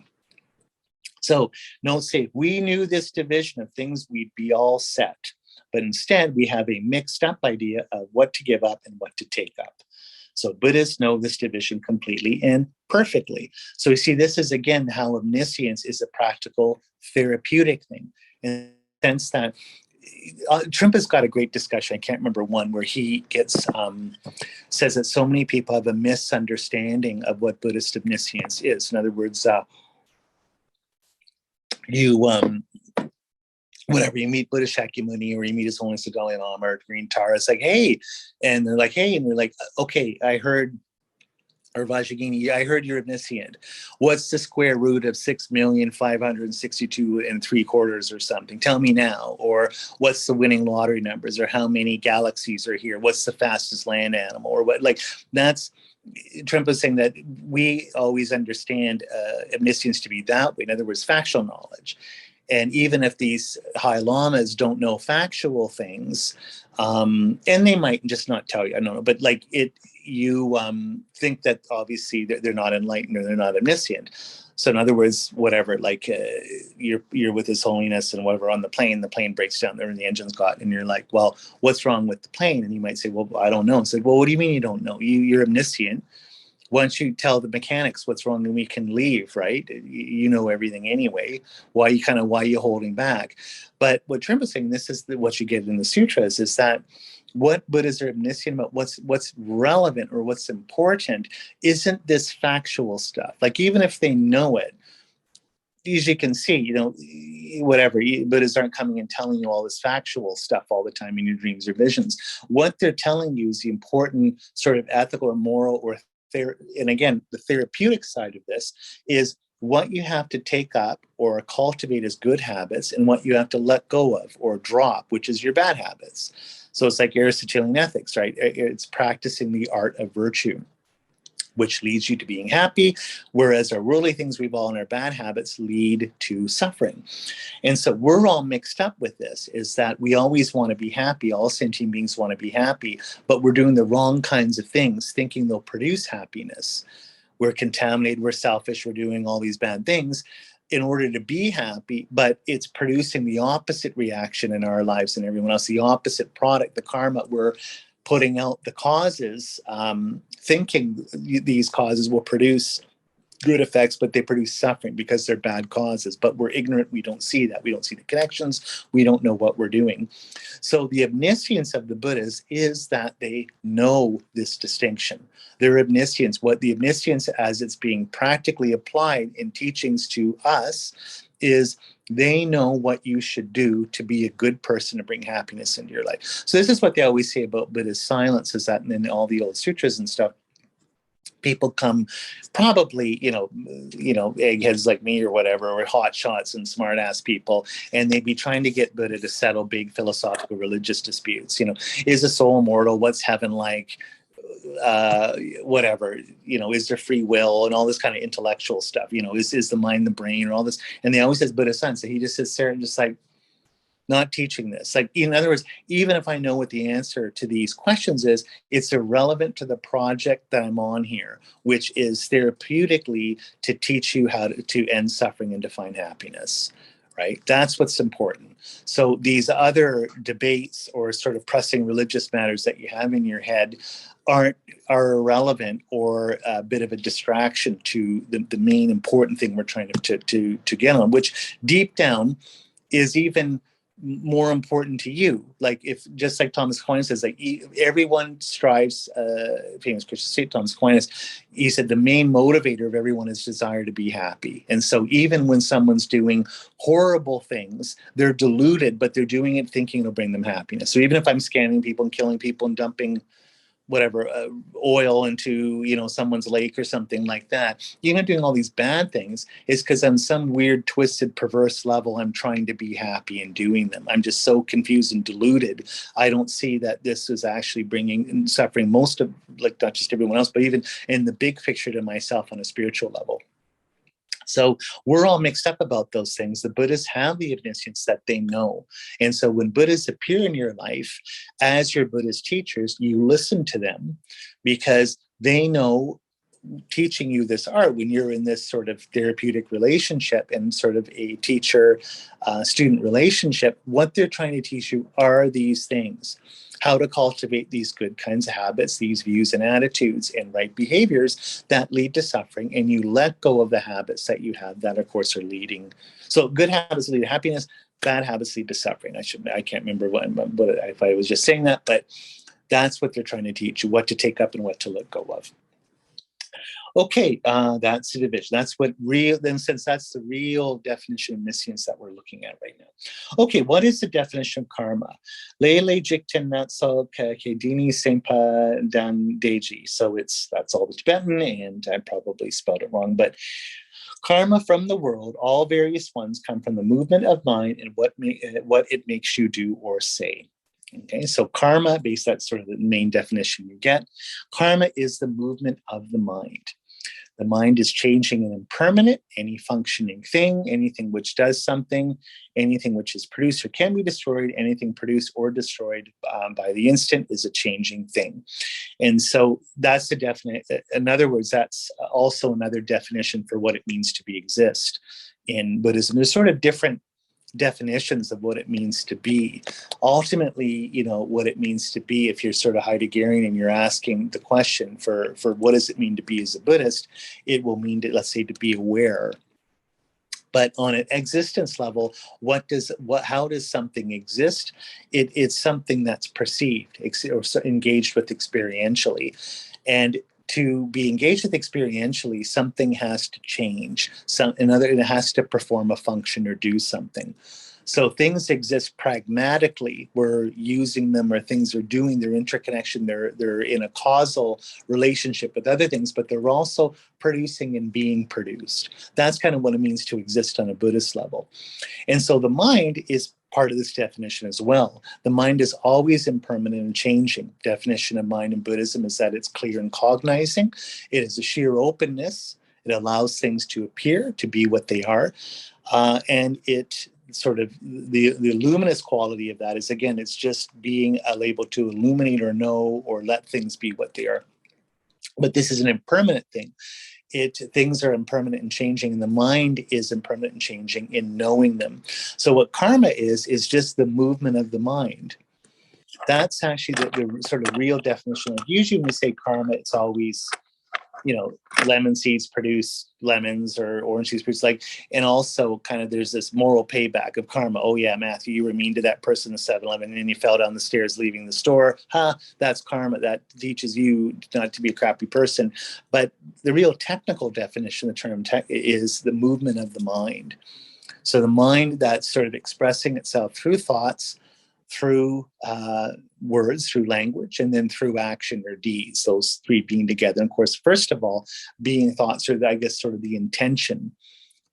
So, note, say, if we knew this division of things, we'd be all set. But instead, we have a mixed up idea of what to give up and what to take up. So Buddhists know this division completely and perfectly. So you see, this is again how omniscience is a practical therapeutic thing, in the sense that Trump has got a great discussion. I can't remember one where he gets says that so many people have a misunderstanding of what Buddhist omniscience is. In other words, you whatever, you meet Buddha Shakyamuni or you meet His Holiness the Dalai Lama or Green Tara, it's like, hey, and they're like, hey, and they're like, okay, I heard, or Vajrayana, I heard you're omniscient. What's the square root of 6,562 and 3/4 or something? Tell me now. Or what's the winning lottery numbers? Or how many galaxies are here? What's the fastest land animal? Or what? Like, that's Trump is saying that we always understand omniscience to be that way. In other words, factual knowledge. And even if these high lamas don't know factual things, and they might just not tell you, I don't know, but like you think that obviously they're not enlightened or they're not omniscient. So in other words, whatever, like you're with His Holiness and whatever on the plane breaks down there and the engine's got, and you're like, well, what's wrong with the plane? And you might say, well, I don't know. And say, well, what do you mean you don't know? You're omniscient. Once you tell the mechanics what's wrong, then we can leave, right? You know everything anyway. Why are you holding back? But what Trump is saying, this is what you get in the sutras, is that what Buddhists are omniscient about, what's relevant or what's important, isn't this factual stuff. Like, even if they know it, as you can see, whatever, Buddhists aren't coming and telling you all this factual stuff all the time in your dreams or visions. What they're telling you is the important sort of ethical or moral or and again, the therapeutic side of this is what you have to take up or cultivate as good habits and what you have to let go of or drop, which is your bad habits. So it's like Aristotelian ethics, right? It's practicing the art of virtue, which leads you to being happy, whereas our worldly things we all in our bad habits lead to suffering. And so we're all mixed up with this, is that we always want to be happy. All sentient beings want to be happy, but we're doing the wrong kinds of things, thinking they'll produce happiness. We're contaminated, we're selfish, we're doing all these bad things in order to be happy, but it's producing the opposite reaction in our lives and everyone else, the opposite product, the karma. We're putting out the causes, thinking these causes will produce good effects, but they produce suffering because they're bad causes. But we're ignorant. We don't see that. We don't see the connections. We don't know what we're doing. So the omniscience of the Buddhas is that they know this distinction. Their omniscience, what the omniscience as it's being practically applied in teachings to us, is they know what you should do to be a good person to bring happiness into your life. So this is what they always say about Buddhist silence, is that in all the old sutras and stuff, people come probably, eggheads like me or whatever, or hot shots and smart ass people, and they'd be trying to get Buddha to settle big philosophical religious disputes. Is the soul immortal? What's heaven like? Whatever, is there free will and all this kind of intellectual stuff? Is the mind the brain or all this? And they always says Buddha son. So he just sits there and just like, not teaching this. Like, in other words, even if I know what the answer to these questions is, it's irrelevant to the project that I'm on here, which is therapeutically to teach you how to end suffering and to find happiness, right? That's what's important. So these other debates or sort of pressing religious matters that you have in your head are irrelevant or a bit of a distraction to the main important thing we're trying to get on, which deep down is even more important to you. Like, if, just like Thomas Aquinas says, like everyone strives, famous Christian saint Thomas Aquinas, he said the main motivator of everyone is desire to be happy. And so even when someone's doing horrible things, they're deluded, but they're doing it thinking it'll bring them happiness. So even if I'm scamming people and killing people and dumping whatever, oil into, someone's lake or something like that, even doing all these bad things, is because on some weird, twisted, perverse level, I'm trying to be happy in doing them. I'm just so confused and deluded. I don't see that this is actually bringing and suffering most of, like, not just everyone else, but even in the big picture to myself on a spiritual level. So we're all mixed up about those things. The Buddhists have the omniscience that they know. And so when Buddhists appear in your life as your Buddhist teachers, you listen to them because they know teaching you this art, when you're in this sort of therapeutic relationship and sort of a teacher-student relationship, what they're trying to teach you are these things. How to cultivate these good kinds of habits, these views and attitudes and right behaviors that lead to suffering, and you let go of the habits that you have that, of course, are leading. So good habits lead to happiness, bad habits lead to suffering. I can't remember if I was just saying that, but that's what they're trying to teach you, what to take up and what to let go of. Okay, that's the division. That's what real, then since that's the real definition of omniscience that we're looking at right now. Okay, what is the definition of karma? Lele jikten natso kedini sempa dan deji. So that's all the Tibetan, and I probably spelled it wrong, but karma from the world, all various ones come from the movement of mind and what it makes you do or say. Okay, so karma, that's sort of the main definition you get. Karma is the movement of the mind. The mind is changing and impermanent. Any functioning thing, anything which does something, anything which is produced or can be destroyed, anything produced or destroyed by the instant is a changing thing. And so that's the definite. In other words, that's also another definition for what it means to exist in Buddhism. There's sort of different definitions of what it means to be. Ultimately, what it means to be, if you're sort of Heideggerian and you're asking the question for what does it mean to be as a Buddhist, it will mean to, let's say, to be aware. But on an existence level, how does something exist? It's something that's perceived or engaged with experientially. And to be engaged with experientially, something has to change. It has to perform a function or do something. So things exist pragmatically. We're using them, or things are doing their interconnection. They're in a causal relationship with other things, but they're also producing and being produced. That's kind of what it means to exist on a Buddhist level. And so the mind is part of this definition as well. The mind is always impermanent and changing. Definition of mind in Buddhism is that it's clear and cognizing. It is a sheer openness. It allows things to appear, to be what they are. And it sort of, the luminous quality of that is, again, it's just being able to illuminate or know or let things be what they are. But this is an impermanent thing. Things are impermanent and changing, and the mind is impermanent and changing in knowing them. So what karma is just the movement of the mind. That's actually the sort of real definition. Usually when we say karma, it's always, lemon seeds produce lemons, or orange seeds produce and also kind of there's this moral payback of karma. Oh yeah, Matthew, you were mean to that person in 7-Eleven and then you fell down the stairs leaving the store. That's karma. That teaches you not to be a crappy person. But the real technical definition of the term is the movement of the mind. So the mind that's sort of expressing itself through thoughts, through words, through language, and then through action or deeds, those three being together. And of course, first of all, being thoughts, or I guess sort of the intention,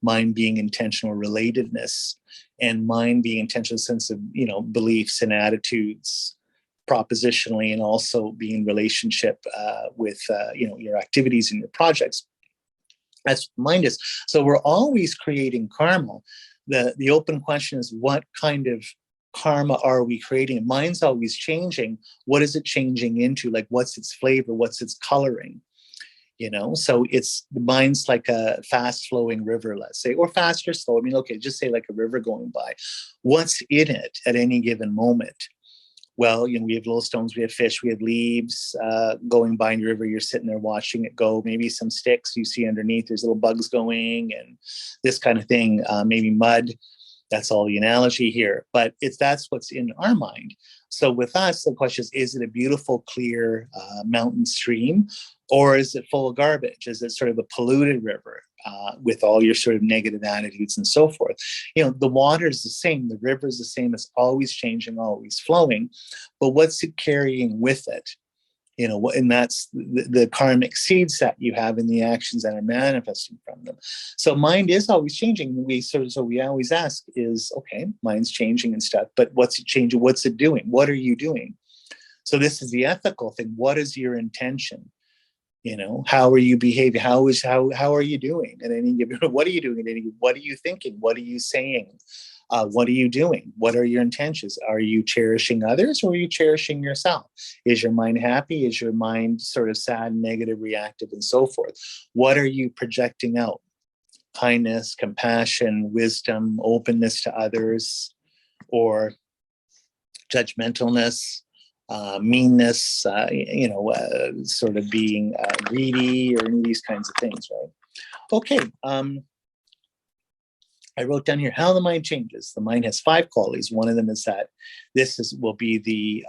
mind being intentional relatedness, and mind being intentional sense of, beliefs and attitudes propositionally, and also being in relationship with, your activities and your projects. That's what mind is. So we're always creating karma. The open question is, what kind of karma are we creating? Mind's always changing. What is it changing into? What's its flavor? What's its coloring? So the mind's like a fast flowing river, let's say, or fast or slow. Just say like a river going by. What's in it at any given moment? Well, we have little stones, we have fish, we have leaves going by in the river. You're sitting there watching it go. Maybe some sticks you see underneath. There's little bugs going and this kind of thing. Maybe mud. That's all the analogy here. But that's what's in our mind. So with us, the question is it a beautiful, clear mountain stream? Or is it full of garbage? Is it sort of a polluted river with all your sort of negative attitudes and so forth? The water is the same. The river is the same. It's always changing, always flowing. But what's it carrying with it? And that's the karmic seeds that you have in the actions that are manifesting from them. So mind is always changing. So we always ask is, okay, mind's changing and stuff, but what's it changing? What's it doing? What are you doing? So this is the ethical thing. What is your intention? How are you behaving? How are you doing at any given? What are you doing at any? What are you thinking? What are you saying? What are you doing? What are your intentions? Are you cherishing others, or are you cherishing yourself? Is your mind happy? Is your mind sort of sad, negative, reactive, and so forth? What are you projecting out? Kindness, compassion, wisdom, openness to others, or judgmentalness, meanness, sort of being greedy, or any of these kinds of things, right? Okay, I wrote down here how the mind changes. The mind has 5 qualities. One of them is that will be the,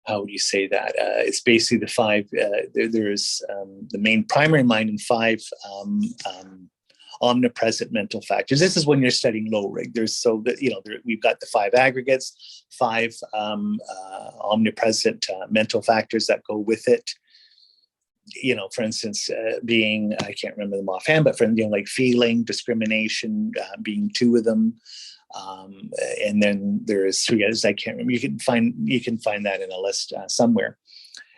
how would you say that? It's basically the 5, there's the main primary mind and 5 omnipresent mental factors. This is when you're studying low rig. We've got the 5 aggregates, 5 omnipresent mental factors that go with it. For instance, being, I can't remember them offhand, but like feeling, discrimination, being 2 of them. And then there's 3 others I can't remember. You can find that in a list somewhere.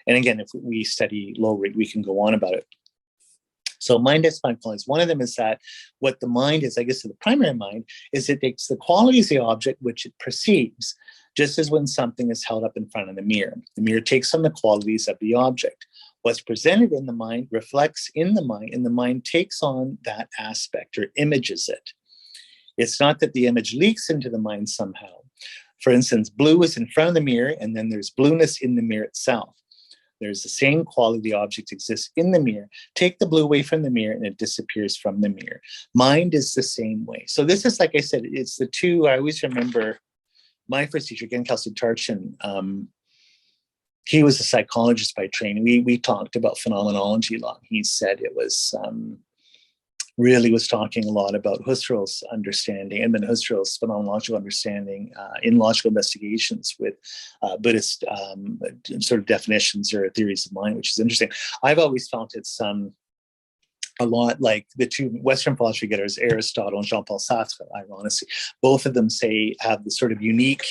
And again, if we study low rig, we can go on about it. So mind has 5 qualities. One of them is that what the mind is, I guess, the primary mind, is it takes the qualities of the object which it perceives, just as when something is held up in front of the mirror. The mirror takes on the qualities of the object. What's presented in the mind reflects in the mind, and the mind takes on that aspect or images it. It's not that the image leaks into the mind somehow. For instance, blue is in front of the mirror, and then there's blueness in the mirror itself. There's the same quality the object exists in the mirror. Take the blue away from the mirror and it disappears from the mirror. Mind is the same way. So this is, like I said, it's the 2. I always remember my first teacher, again, Kelsey Tarchin. He was a psychologist by training. We talked about phenomenology a lot. He said it was really was talking a lot about Husserl's understanding, and then Husserl's phenomenological understanding in logical investigations with Buddhist sort of definitions or theories of mind, which is interesting. I've always felt it's a lot like the 2 Western philosophy getters, Aristotle and Jean-Paul Sartre, ironically. Both of them have the sort of unique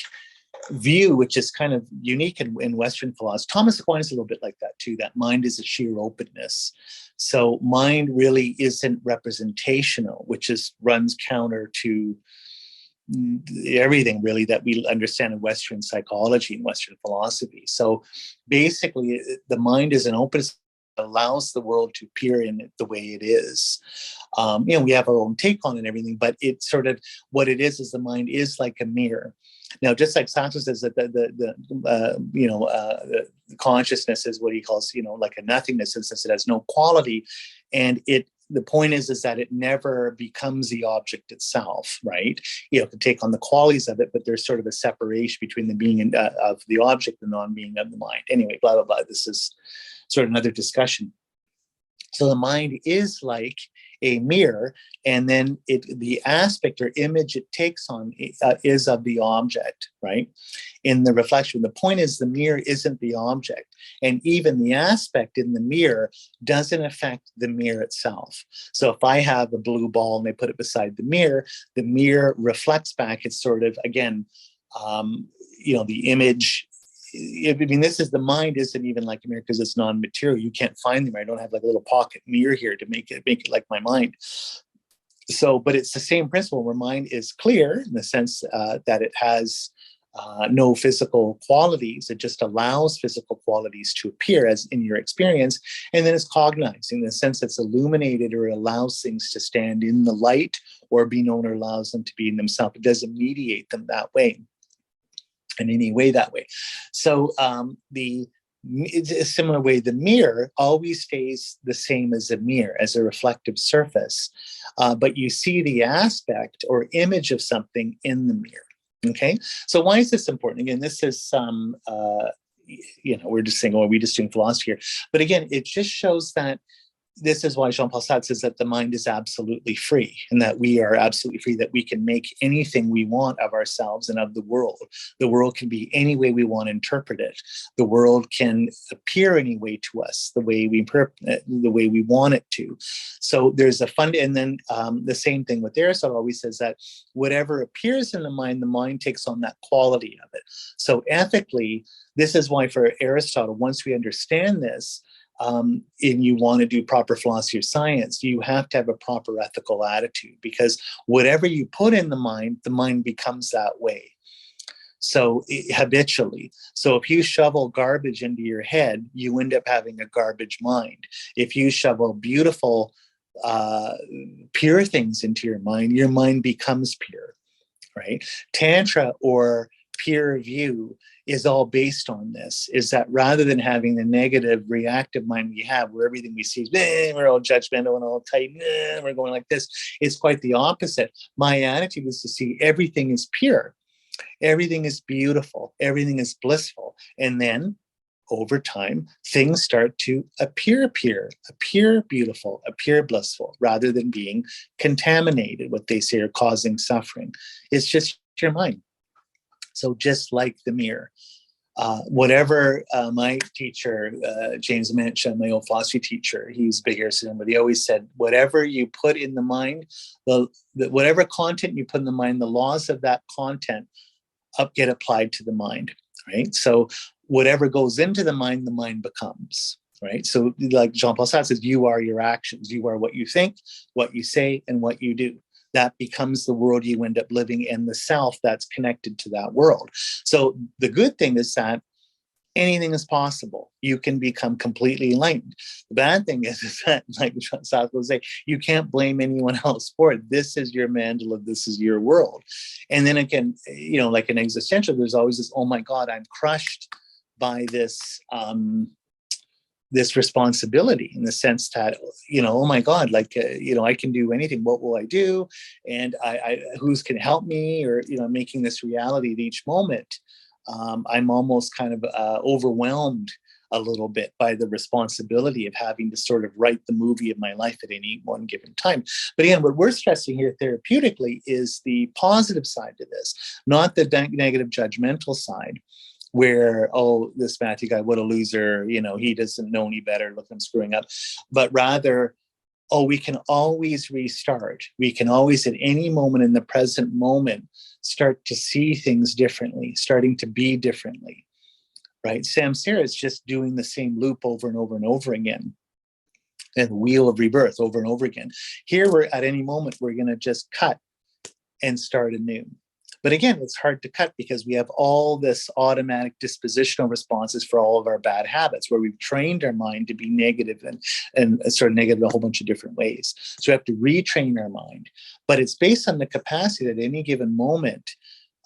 view, which is kind of unique in Western philosophy. Thomas Aquinas is a little bit like that too, that mind is a sheer openness. So mind really isn't representational, which runs counter to everything really that we understand in Western psychology and Western philosophy. So basically, the mind is an openness that allows the world to appear in it the way it is. We have our own take on it and everything, but it's sort of what it is the mind is like a mirror. Now, just like Sartre says that the consciousness is what he calls, like a nothingness, since it has no quality, and the point is that it never becomes the object itself, right? It can take on the qualities of it, but there's sort of a separation between the being of the object and non-being of the mind. Anyway, blah, blah, blah. This is sort of another discussion. So the mind is like a mirror, and then the aspect or image it takes on is of the object, right? In the reflection. The point is the mirror isn't the object, and even the aspect in the mirror doesn't affect the mirror itself. So if I have a blue ball and I put it beside the mirror reflects back. It's sort of, again, the image. This is the mind isn't even like a mirror because it's non-material. You can't find the mirror. I don't have like a little pocket mirror here to make it like my mind. So, but it's the same principle where mind is clear in the sense that it has no physical qualities. It just allows physical qualities to appear as in your experience. And then it's cognizing in the sense it's illuminated, or it allows things to stand in the light or be known, or allows them to be in themselves. It doesn't mediate them that way. In any way that way. So it's a similar way, the mirror always stays the same as a mirror, as a reflective surface, but you see the aspect or image of something in the mirror. Okay, so why is this important? Again, this is we're just saying, we just doing philosophy here, but again, it just shows that this is why Jean-Paul Sartre says that the mind is absolutely free, and that we are absolutely free, that we can make anything we want of ourselves and of the world. The world can be any way we want to interpret it. The world can appear any way to us, the way we want it to. So there's a fund, and then the same thing with Aristotle always says that whatever appears in the mind takes on that quality of it. So ethically, this is why for Aristotle, once we understand this, and you want to do proper philosophy of science, you have to have a proper ethical attitude, because whatever you put in the mind becomes that way. So habitually. So if you shovel garbage into your head, you end up having a garbage mind. If you shovel beautiful, pure things into your mind becomes pure, right? Tantra or peer review is all based on this, is that rather than having the negative reactive mind we have, where everything we see is, we're all judgmental and all tight, we're going like this, it's quite the opposite. My attitude is to see everything is pure, everything is beautiful, everything is blissful. And then over time, things start to appear beautiful, appear blissful, rather than being contaminated, what they say are causing suffering. It's just your mind. So just like the mirror, whatever my teacher, James Manchin, my old philosophy teacher, he's big here, but he always said, whatever you put in the mind, whatever content you put in the mind, the laws of that content get applied to the mind, right? So whatever goes into the mind becomes, right? So like Jean-Paul Sartre says, you are your actions. You are what you think, what you say, and what you do. That becomes the world you end up living in, the self that's connected to that world. So the good thing is that anything is possible. You can become completely enlightened. The bad thing is that, like South will say, you can't blame anyone else for it. This is your mandala, this is your world. And then again, like an existential, there's always this, oh my God, I'm crushed by this this responsibility, in the sense that, oh my God, like, I can do anything. What will I do? And who's can help me? Or, making this reality at each moment. I'm almost kind of overwhelmed a little bit by the responsibility of having to sort of write the movie of my life at any one given time. But again, what we're stressing here therapeutically is the positive side to this, not the negative judgmental side, where, oh, this Matthew guy, what a loser, he doesn't know any better, look, I'm screwing up. But rather, oh, we can always restart. We can always, at any moment in the present moment, start to see things differently, starting to be differently, right? Samsara is just doing the same loop over and over and over again, and wheel of rebirth over and over again. Here, we're at any moment, we're going to just cut and start anew. But again, it's hard to cut because we have all this automatic dispositional responses for all of our bad habits, where we've trained our mind to be negative and sort of negative in a whole bunch of different ways. So we have to retrain our mind. But it's based on the capacity that at any given moment,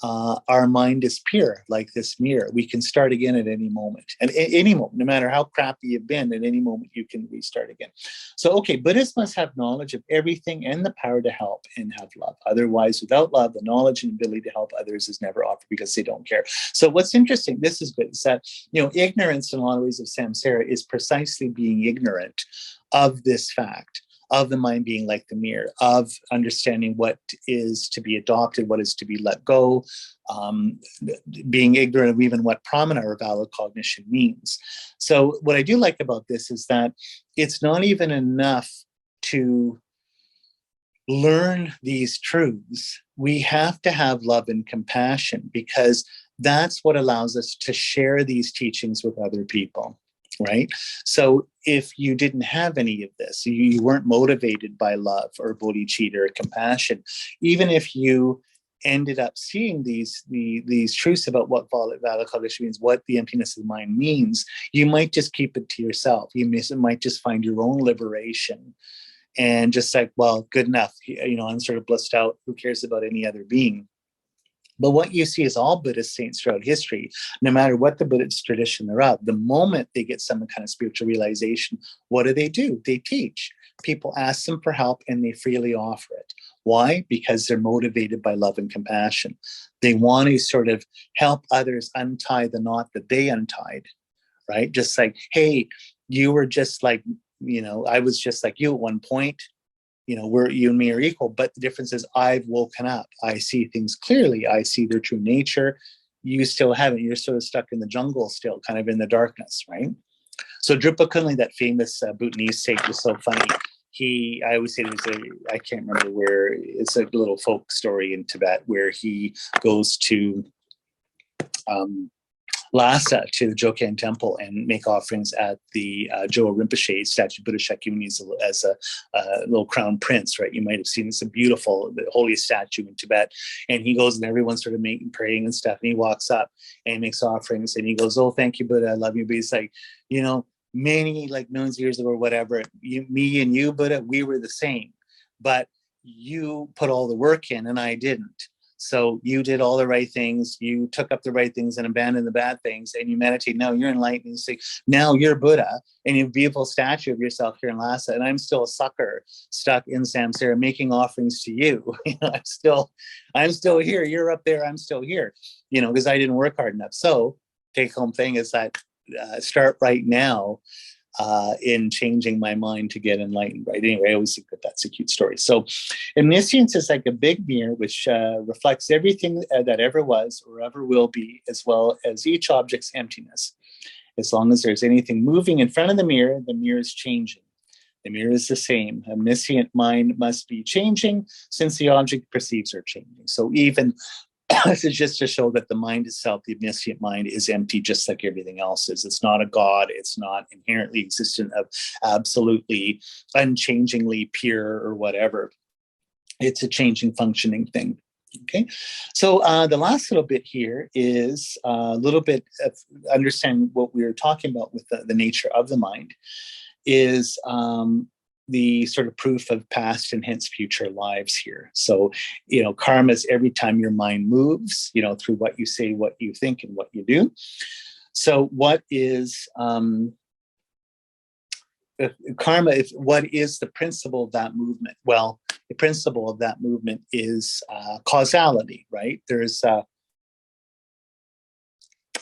our mind is pure, like this mirror. We can start again at any moment. And at any moment, no matter how crappy you've been, at any moment you can restart again. So, okay, Buddhists must have knowledge of everything and the power to help and have love. Otherwise, without love, the knowledge and ability to help others is never offered, because they don't care. So what's interesting, this is good, is that, ignorance in a lot of ways of samsara is precisely being ignorant of this fact, of the mind being like the mirror, of understanding what is to be adopted, what is to be let go, being ignorant of even what pramana or valid cognition means. So what I do like about this is that it's not even enough to learn these truths. We have to have love and compassion, because that's what allows us to share these teachings with other people. Right? So if you didn't have any of this, you weren't motivated by love or bodhicitta or compassion, even if you ended up seeing these truths about what valid cognition means, what the emptiness of the mind means, you might just keep it to yourself. You might just find your own liberation and just like, well, good enough. I'm sort of blissed out. Who cares about any other being? But what you see is all Buddhist saints throughout history, no matter what the Buddhist tradition they're of, the moment they get some kind of spiritual realization, what do? They teach. People ask them for help and they freely offer it. Why? Because they're motivated by love and compassion. They want to sort of help others untie the knot that they untied, right? Just like, hey, you were just like, I was just like you at one point. You and me are equal, but the difference is I've woken up. I see things clearly. I see their true nature. You still haven't. You're sort of stuck in the jungle still, kind of in the darkness, right? So Drupa Kunli, that famous Bhutanese sage, was so funny. I always say I can't remember where, it's a little folk story in Tibet where he goes to Lhasa to the Jokang temple and make offerings at the Joa Rinpoche statue. Buddha Shakyamuni as a little crown prince, right? You might have seen it's a beautiful, the holiest statue in Tibet. And he goes and everyone's sort of praying and stuff. And he walks up and makes offerings and he goes, "Oh, thank you, Buddha. I love you." But he's like, many like millions of years ago or whatever, me and you, Buddha, we were the same. But you put all the work in and I didn't. So you did all the right things. You took up the right things and abandoned the bad things. And you meditate. Now you're enlightened. You say, now you're Buddha. And you have a beautiful statue of yourself here in Lhasa. And I'm still a sucker stuck in samsara making offerings to you. I'm still here. You're up there. I'm still here. Because I didn't work hard enough. So take home thing is that start right now in changing my mind to get enlightened, right? Anyway, I always think that that's a cute story. So Omniscience is like a big mirror which reflects everything that ever was or ever will be, as well as each object's emptiness. As long as there's anything moving in front of the mirror is changing. The mirror is the same. Omniscient mind must be changing since the object perceives are changing. So even this is just to show that the mind itself, the omniscient mind, is empty just like everything else is. It's not a God. It's not inherently existent of absolutely unchangingly pure or whatever. It's a changing, functioning thing. Okay, so the last little bit here is a little bit of understanding what we were talking about with the nature of the mind is the sort of proof of past and hence future lives here. So, karma is every time your mind moves, through what you say, what you think, and what you do. So what is karma? What is the principle of that movement? Well, the principle of that movement is causality, right? There's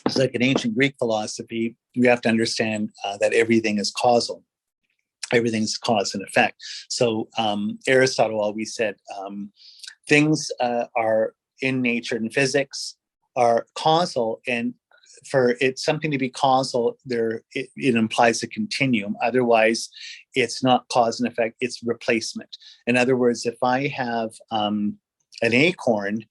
it's like an ancient Greek philosophy. We have to understand that everything is causal. Everything's cause and effect. So Aristotle always said things are in nature and physics are causal, and for it something to be causal, it implies a continuum. Otherwise, it's not cause and effect; it's replacement. In other words, if I have an acorn,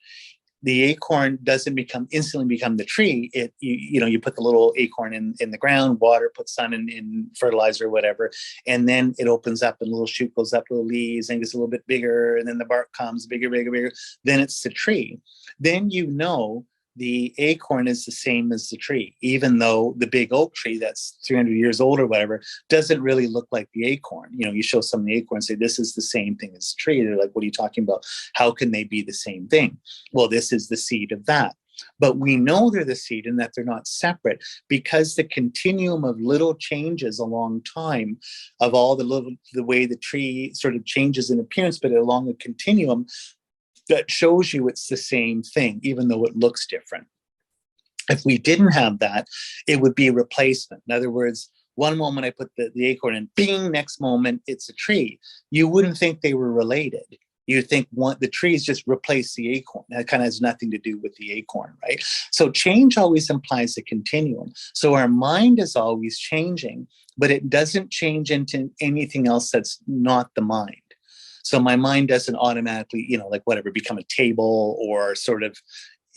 the acorn doesn't instantly become the tree. You put the little acorn in the ground, water, put sun in fertilizer, whatever, and then it opens up and a little shoot goes up, little leaves, and gets a little bit bigger, and then the bark comes bigger. Then it's the tree. Then the acorn is the same as the tree, even though the big oak tree that's 300 years old or whatever doesn't really look like the acorn. You show some of the acorn and say, this is the same thing as the tree. They're like, what are you talking about? How can they be the same thing? Well, this is the seed of that. But we know they're the seed and that they're not separate because the continuum of little changes along time of all the way the tree sort of changes in appearance, but along a continuum, that shows you it's the same thing, even though it looks different. If we didn't have that, it would be a replacement. In other words, one moment I put the acorn in, bing, next moment it's a tree. You wouldn't think they were related. You think the trees just replace the acorn. That kind of has nothing to do with the acorn, right? So change always implies a continuum. So our mind is always changing, but it doesn't change into anything else that's not the mind. So my mind doesn't automatically, become a table or sort of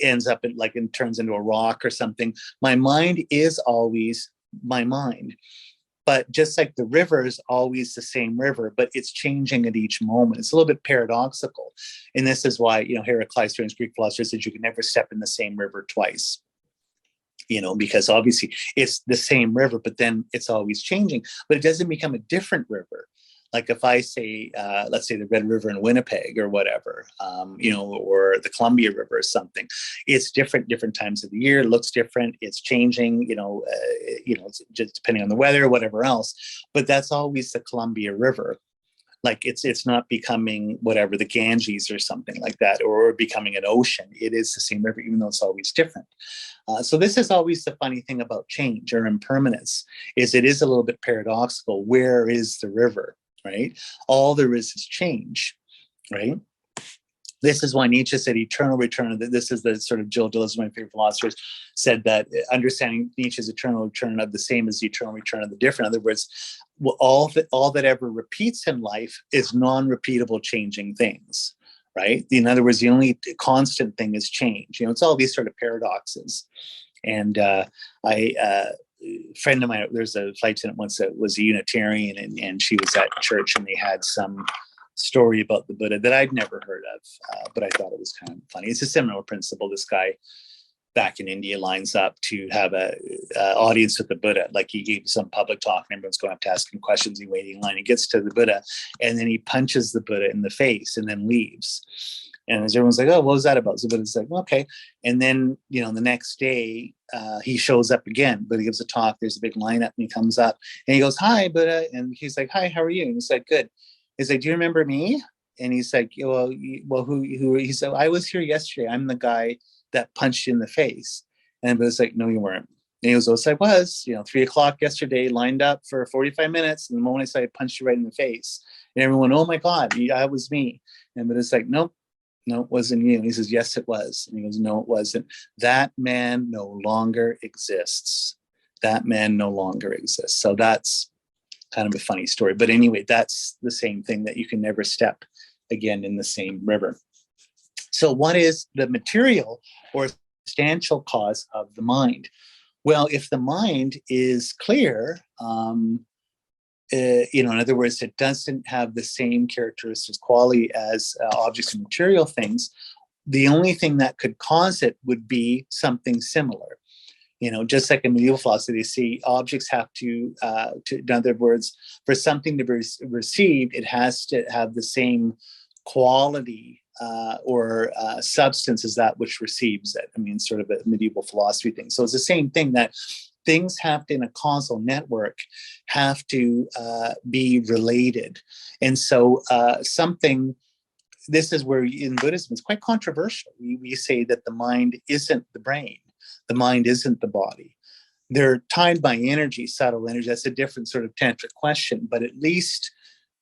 ends up and turns into a rock or something. My mind is always my mind. But just like the river is always the same river, but it's changing at each moment. It's a little bit paradoxical. And this is why, Heraclitus, Greek philosopher, said you can never step in the same river twice. Because obviously it's the same river, but then it's always changing. But it doesn't become a different river. Like if I say, let's say the Red River in Winnipeg or whatever, or the Columbia River or something, it's different times of the year, it looks different, it's changing, it's just depending on the weather, whatever else. But that's always the Columbia River. Like it's not becoming whatever, the Ganges or something like that, or becoming an ocean. It is the same river, even though it's always different. So this is always the funny thing about change or impermanence, is it is a little bit paradoxical. Where is the river? Right? All there is change, right? This is why Nietzsche said eternal return. This is the sort of Jill Dillis, my favorite philosophers, said that understanding Nietzsche's eternal return of the same is the eternal return of the different. In other words, all that ever repeats in life is non-repeatable changing things, right? In other words, the only constant thing is change. It's all these sort of paradoxes. And friend of mine, there's a flight attendant once that was a Unitarian, and she was at church, and they had some story about the Buddha that I'd never heard of, but I thought it was kind of funny. It's a similar principle. This guy back in India lines up to have a audience with the Buddha. Like, he gave some public talk and everyone's going up to ask him questions. He waiting in line. He gets to the Buddha and then he punches the Buddha in the face and then leaves. And as everyone's like, oh, what was that about? So the Buddha's like, well, okay. And then, the next day he shows up again, but he gives a talk. There's a big lineup and he comes up and he goes, hi, Buddha. And he's like, hi, how are you? And he's like, good. He's like, do you remember me? And he's like, well, who? He said, I was here yesterday. I'm the guy that punched you in the face. And it's like, no, you weren't. And he goes, yes, I was, 3:00 yesterday, lined up for 45 minutes. And the moment I said, I punched you right in the face. And everyone, oh my God, that was me. And but it's like, nope, no, it wasn't you. And he says, yes, it was. And he goes, no, it wasn't. That man no longer exists. That man no longer exists. So that's kind of a funny story. But anyway, that's the same thing, that you can never step again in the same river. So what is the material or substantial cause of the mind? Well, if the mind is clear, in other words, it doesn't have the same characteristics, quality as objects and material things, the only thing that could cause it would be something similar. Just like in medieval philosophy, they say objects have to, in other words, for something to be received, it has to have the same quality or substance as that which receives it. I mean, sort of a medieval philosophy thing. So it's the same thing, that things have to, in a causal network, have to be related. And so this is where in Buddhism, it's quite controversial. We say that the mind isn't the brain. The mind isn't the body. They're tied by energy, subtle energy. That's a different sort of tantric question, but at least,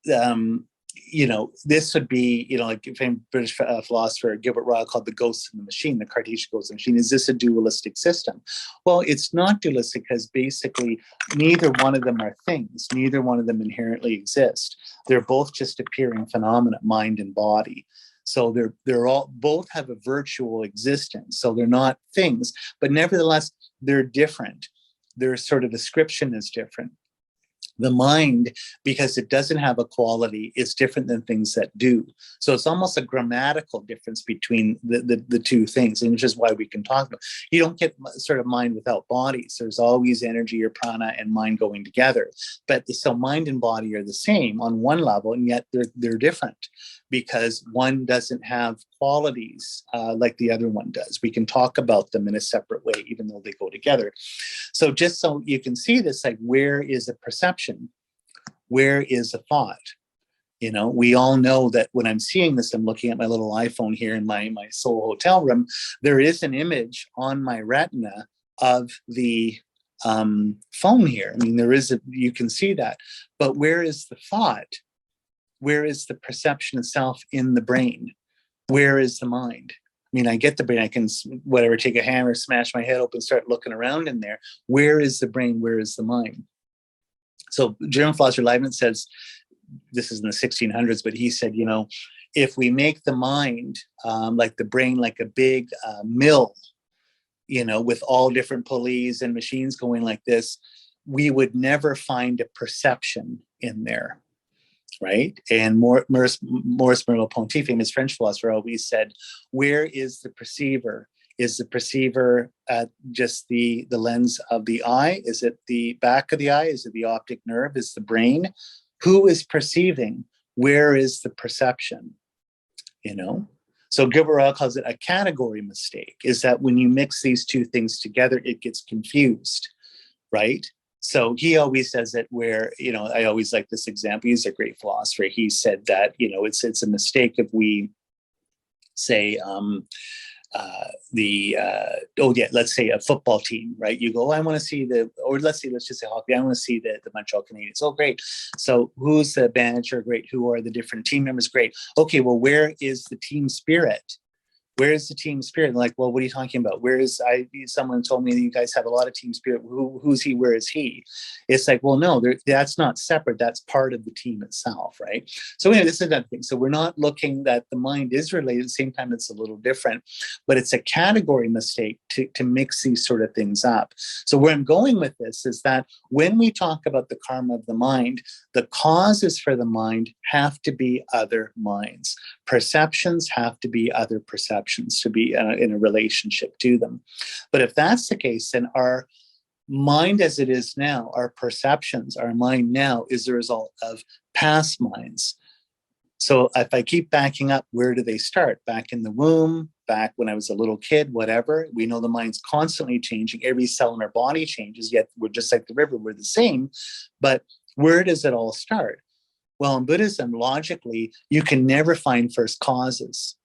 this would be, like a famous British philosopher, Gilbert Ryle, called the ghost in the machine, the Cartesian ghost in the machine. Is this a dualistic system? Well, it's not dualistic, because basically neither one of them are things. Neither one of them inherently exist. They're both just appearing phenomena, mind and body. So they're all, both have a virtual existence. So they're not things, but nevertheless, they're different. Their sort of description is different. The mind, because it doesn't have a quality, is different than things that do. So it's almost a grammatical difference between the two things, and which is why we can talk about. You don't get sort of mind without bodies. There's always energy or prana and mind going together. But so mind and body are the same on one level, and yet they're different, because one doesn't have qualities like the other one does. We can talk about them in a separate way, even though they go together. So just so you can see this, like, where is a perception? Where is a thought? We all know that when I'm seeing this, I'm looking at my little iPhone here in my Seoul hotel room. There is an image on my retina of the phone here. I mean, you can see that. But where is the thought? Where is the perception itself in the brain? Where is the mind? I mean, I get the brain. I can, take a hammer, smash my head open, start looking around in there. Where is the brain? Where is the mind? So German philosopher Leibniz says, this is in the 1600s, but he said, if we make the mind like the brain, like a big mill, with all different pulleys and machines going like this, we would never find a perception in there, right? And Maurice Merleau-Ponty, famous French philosopher, always said, where is the perceiver? Is the perceiver at just the lens of the eye? Is it the back of the eye? Is it the optic nerve? Is the brain? Who is perceiving? Where is the perception? So Gilbert Ryle calls it a category mistake, is that when you mix these two things together, it gets confused, right? So he always says it where, I always like this example. He's a great philosopher. He said that, it's a mistake if we say, let's say a football team, right? You go, I want to see let's just say hockey. I want to see the Montreal Canadiens. Oh, great. So who's the manager? Great. Who are the different team members? Great. Okay. Well, where is the team spirit? Where is the team spirit? And like, well, what are you talking about? Someone told me that you guys have a lot of team spirit. Who's he? Where is he? It's like, well, no, that's not separate. That's part of the team itself, right? So anyway, this is another thing. So we're not looking that the mind is related. At the same time, it's a little different, but it's a category mistake to mix these sort of things up. So where I'm going with this is that when we talk about the karma of the mind, the causes for the mind have to be other minds. Perceptions have to be other perceptions to be in a relationship to them. But if that's the case, then our mind as it is now, our perceptions, our mind now is the result of past minds. So if I keep backing up, where do they start? Back in the womb, back when I was a little kid, whatever. We know the mind's constantly changing. Every cell in our body changes, yet we're just like the river, we're the same. But where does it all start? Well, in Buddhism, logically, you can never find first causes.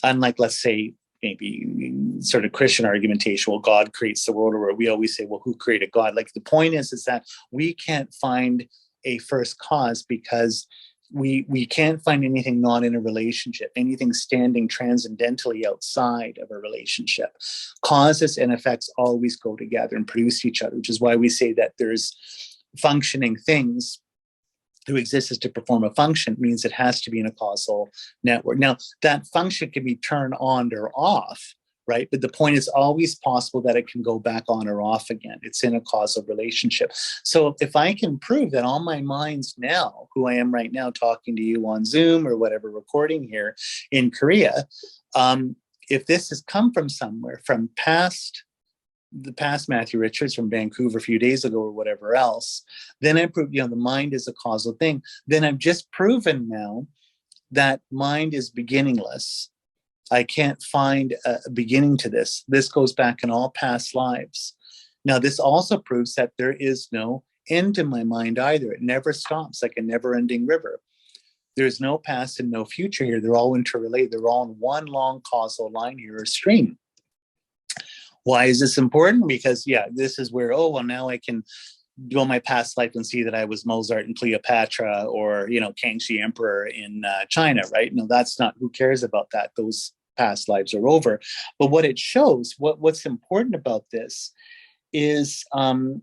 Unlike, let's say, maybe sort of Christian argumentation, well, God creates the world, or we always say, well, who created God? Like the point is that we can't find a first cause because we can't find anything not in a relationship, anything standing transcendentally outside of a relationship. Causes and effects always go together and produce each other, which is why we say that there's functioning things. To exist is to perform a function means it has to be in a causal network. Now, that function can be turned on or off, right? But the point is always possible that it can go back on or off again. It's in a causal relationship. So if I can prove that all my minds now, who I am right now talking to you on Zoom or whatever, recording here in Korea, if this has come from somewhere, from the past Matthew Richards from Vancouver a few days ago or whatever else, then I prove, the mind is a causal thing. Then I've just proven now that mind is beginningless. I can't find a beginning to this. This goes back in all past lives. Now, this also proves that there is no end to my mind either. It never stops, like a never-ending river. There's no past and no future here. They're all interrelated. They're all in one long causal line here, or stream. Why is this important? Because, this is where, now I can go my past life and see that I was Mozart and Cleopatra or, Kangxi Emperor in China, right? No, that's not, who cares about that? Those past lives are over. But what it shows, what's important about this is like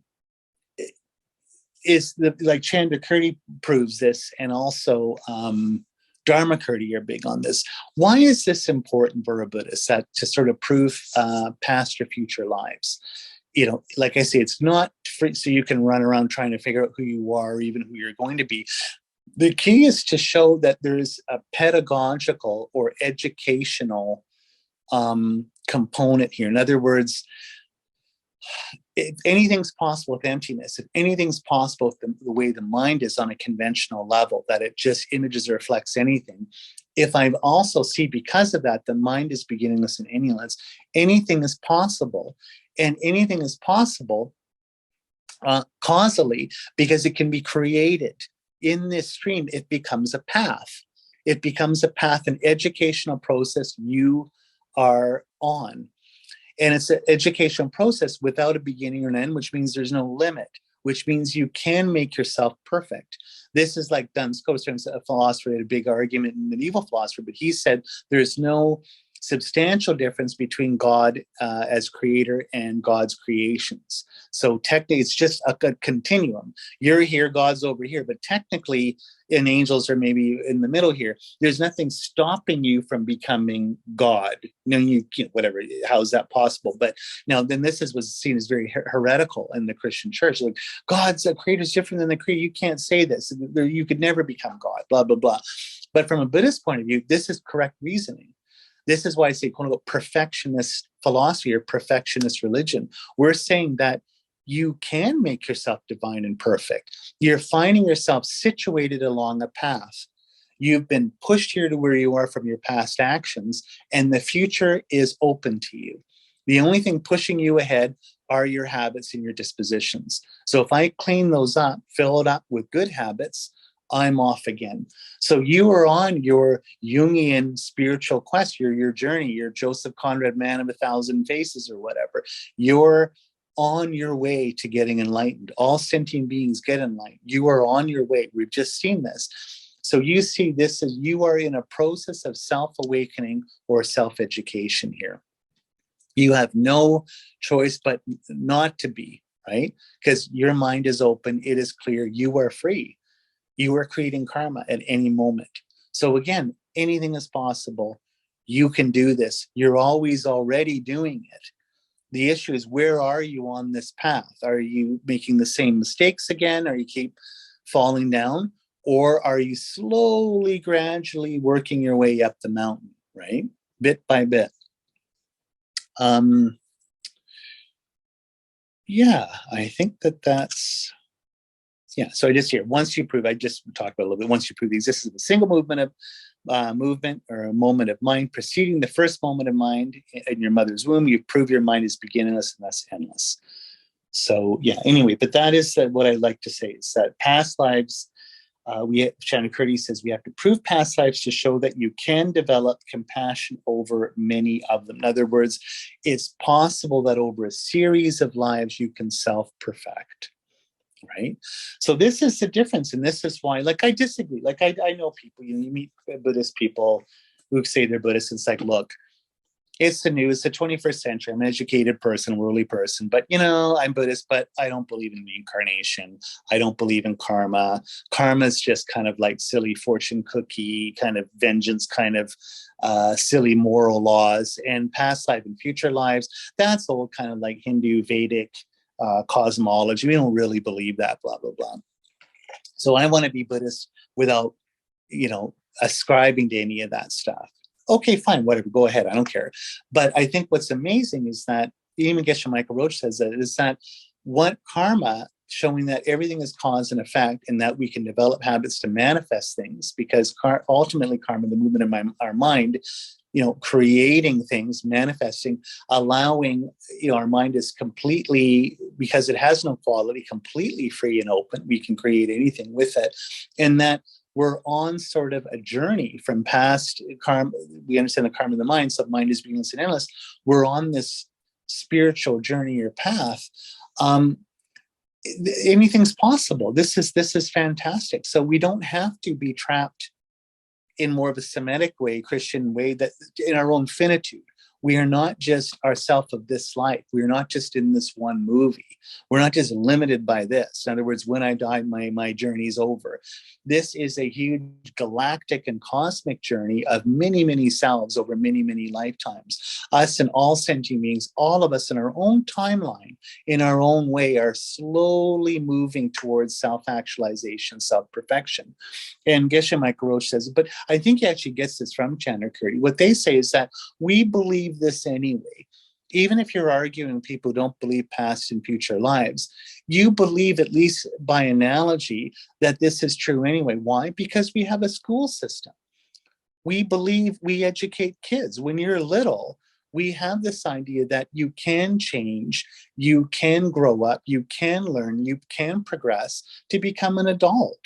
Chandrakirti proves this, and also Dharmakirti are big on this. Why is this important for a Buddhist, that to sort of prove past or future lives? Like I say, it's not free, so you can run around trying to figure out who you are or even who you're going to be. The key is to show that there's a pedagogical or educational component here. In other words, if anything's possible with emptiness, if anything's possible with the way the mind is on a conventional level, that it just images or reflects anything, if I also see because of that, the mind is beginningless and endingless, anything is possible. And anything is possible causally because it can be created. In this stream, it becomes a path. It becomes a path, an educational process you are on. And it's an educational process without a beginning or an end, which means there's no limit, which means you can make yourself perfect. This is like Duns Scotus, a philosopher, had a big argument in medieval philosophy, but he said there's no substantial difference between God as creator and God's creations. So technically, it's just a continuum. You're here, God's over here, but technically, and angels are maybe in the middle here. There's nothing stopping you from becoming God. Whatever. How is that possible? But now, then this was seen as very heretical in the Christian church. Like, God's a creator is different than the creator. You can't say this. You could never become God. Blah blah blah. But from a Buddhist point of view, this is correct reasoning. This is why I say, quote unquote, perfectionist philosophy or perfectionist religion. We're saying that you can make yourself divine and perfect. You're finding yourself situated along a path. You've been pushed here to where you are from your past actions, and the future is open to you. The only thing pushing you ahead are your habits and your dispositions. So if I clean those up, fill it up with good habits, I'm off again. So you are on your Jungian spiritual quest, your journey, your Joseph Conrad Man of 1,000 Faces or whatever. You're on your way to getting enlightened. All sentient beings get enlightened. You are on your way. We've just seen this. So you see this as you are in a process of self-awakening or self-education here. You have no choice but not to be, right? Because your mind is open, it is clear, you are free. You are creating karma at any moment. So again, anything is possible. You can do this. You're always already doing it. The issue is, where are you on this path? Are you making the same mistakes again? Are you keep falling down? Or are you slowly, gradually working your way up the mountain, right? Bit by bit. Yeah, I think that's, yeah. So I just here, once you prove, I just talked about a little bit, once you prove the existence of a single movement or a moment of mind preceding the first moment of mind in your mother's womb, you prove your mind is beginningless and thus endless. So yeah, anyway, but that is what I like to say is that past lives, Shannon Curtis says we have to prove past lives to show that you can develop compassion over many of them. In other words, it's possible that over a series of lives you can self-perfect, right? So this is the difference, and this is why, like, I disagree. Like, I know people, you meet Buddhist people who say they're Buddhist, and it's like, look, it's the 21st century. I'm an educated person, worldly person, but I'm Buddhist, but I don't believe in reincarnation. I don't believe in karma. Karma is just kind of like silly fortune cookie, kind of vengeance, kind of silly moral laws, and past life and future lives. That's all kind of like Hindu Vedic cosmology. We don't really believe that, blah, blah, blah. So I want to be Buddhist without, ascribing to any of that stuff. Okay, fine, whatever, go ahead, I don't care. But I think what's amazing is that even Geshe Michael Roach says that, is that what karma, showing that everything is cause and effect, and that we can develop habits to manifest things, because ultimately karma, the movement of our mind, creating things, manifesting, allowing, our mind is completely, because it has no quality, completely free and open. We can create anything with it. And that we're on sort of a journey from past karma. We understand the karma of the mind, so mind is beginningless and endless. We're on this spiritual journey or path. Anything's possible. This is fantastic. So we don't have to be trapped in more of a Semitic way, Christian way, that in our own finitude. We are not just ourself of this life. We are not just in this one movie. We're not just limited by this. In other words, when I die, my journey's over. This is a huge galactic and cosmic journey of many, many selves over many, many lifetimes. Us and all sentient beings, all of us in our own timeline, in our own way, are slowly moving towards self-actualization, self-perfection. And Geshe Michael Roach says, but I think he actually gets this from Chandra Kurti. What they say is that we believe this anyway. Even if you're arguing with people who don't believe past and future lives, you believe, at least by analogy, that this is true anyway. Why? Because we have a school system. We believe, we educate kids. When you're little, we have this idea that you can change, you can grow up, you can learn, you can progress to become an adult.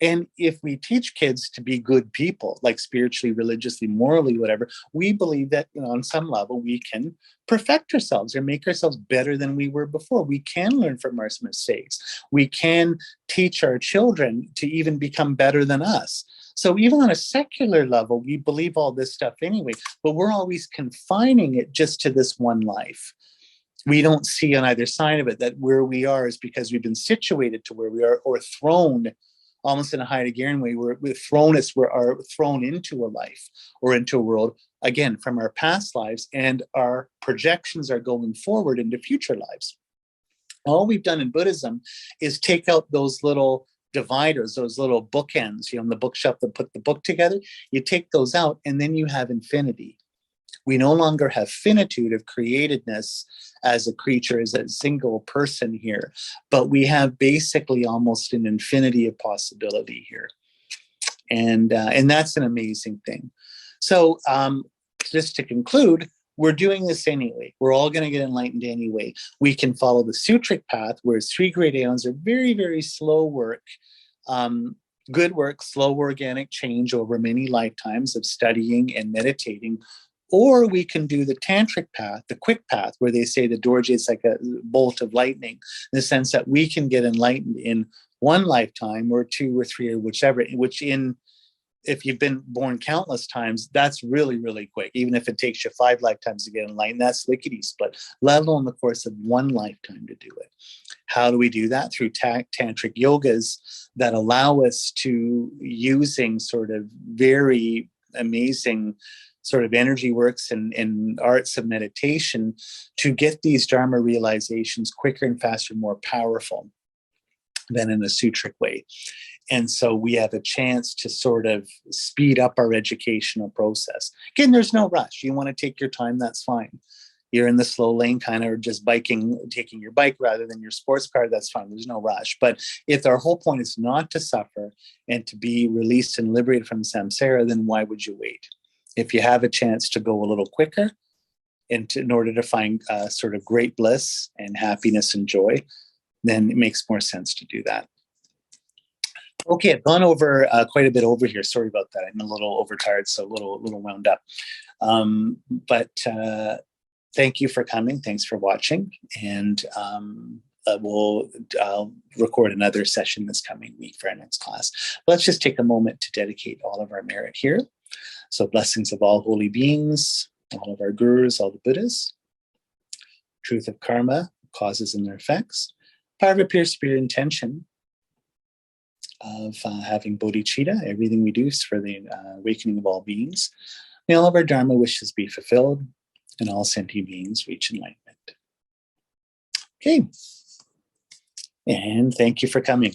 And if we teach kids to be good people, like spiritually, religiously, morally, whatever, we believe that, on some level, we can perfect ourselves or make ourselves better than we were before. We can learn from our mistakes. We can teach our children to even become better than us. So even on a secular level, we believe all this stuff anyway, but we're always confining it just to this one life. We don't see on either side of it that where we are is because we've been situated to where we are, or thrown almost in a Heideggerian way, we're thrown into a life or into a world, again, from our past lives, and our projections are going forward into future lives. All we've done in Buddhism is take out those little dividers, those little bookends, in the bookshelf that put the book together. You take those out, and then you have infinity. We no longer have finitude of createdness as a creature, as a single person here, but we have basically almost an infinity of possibility here. And that's an amazing thing. So just to conclude, we're doing this anyway. We're all going to get enlightened anyway. We can follow the sutric path, where 3 great aeons are very, very slow work, good work, slow organic change over many lifetimes of studying and meditating Or we can do the tantric path, the quick path, where they say the dorje is like a bolt of lightning, in the sense that we can get enlightened in one lifetime or two or three or whichever, if you've been born countless times, that's really, really quick. Even if it takes you 5 lifetimes to get enlightened, that's lickety split, let alone the course of one lifetime to do it. How do we do that? Through tantric yogas that allow us to, using sort of very amazing sort of energy works and arts of meditation, to get these Dharma realizations quicker and faster, more powerful than in a sutric way. And so we have a chance to sort of speed up our educational process. Again, there's no rush. You want to take your time, that's fine. You're in the slow lane, kind of just taking your bike rather than your sports car, that's fine. There's no rush. But if our whole point is not to suffer and to be released and liberated from samsara, then why would you wait? If you have a chance to go a little quicker in order to find sort of great bliss and happiness and joy, then it makes more sense to do that. Okay, I've gone over quite a bit over here. Sorry about that. I'm a little overtired, so a little wound up. But thank you for coming. Thanks for watching. And I'll record another session this coming week for our next class. Let's just take a moment to dedicate all of our merit here. So blessings of all holy beings, all of our gurus, all the Buddhas, truth of karma, causes and their effects, power of pure spirit intention of having bodhicitta, everything we do is for the awakening of all beings. May all of our dharma wishes be fulfilled and all sentient beings reach enlightenment. Okay. And thank you for coming.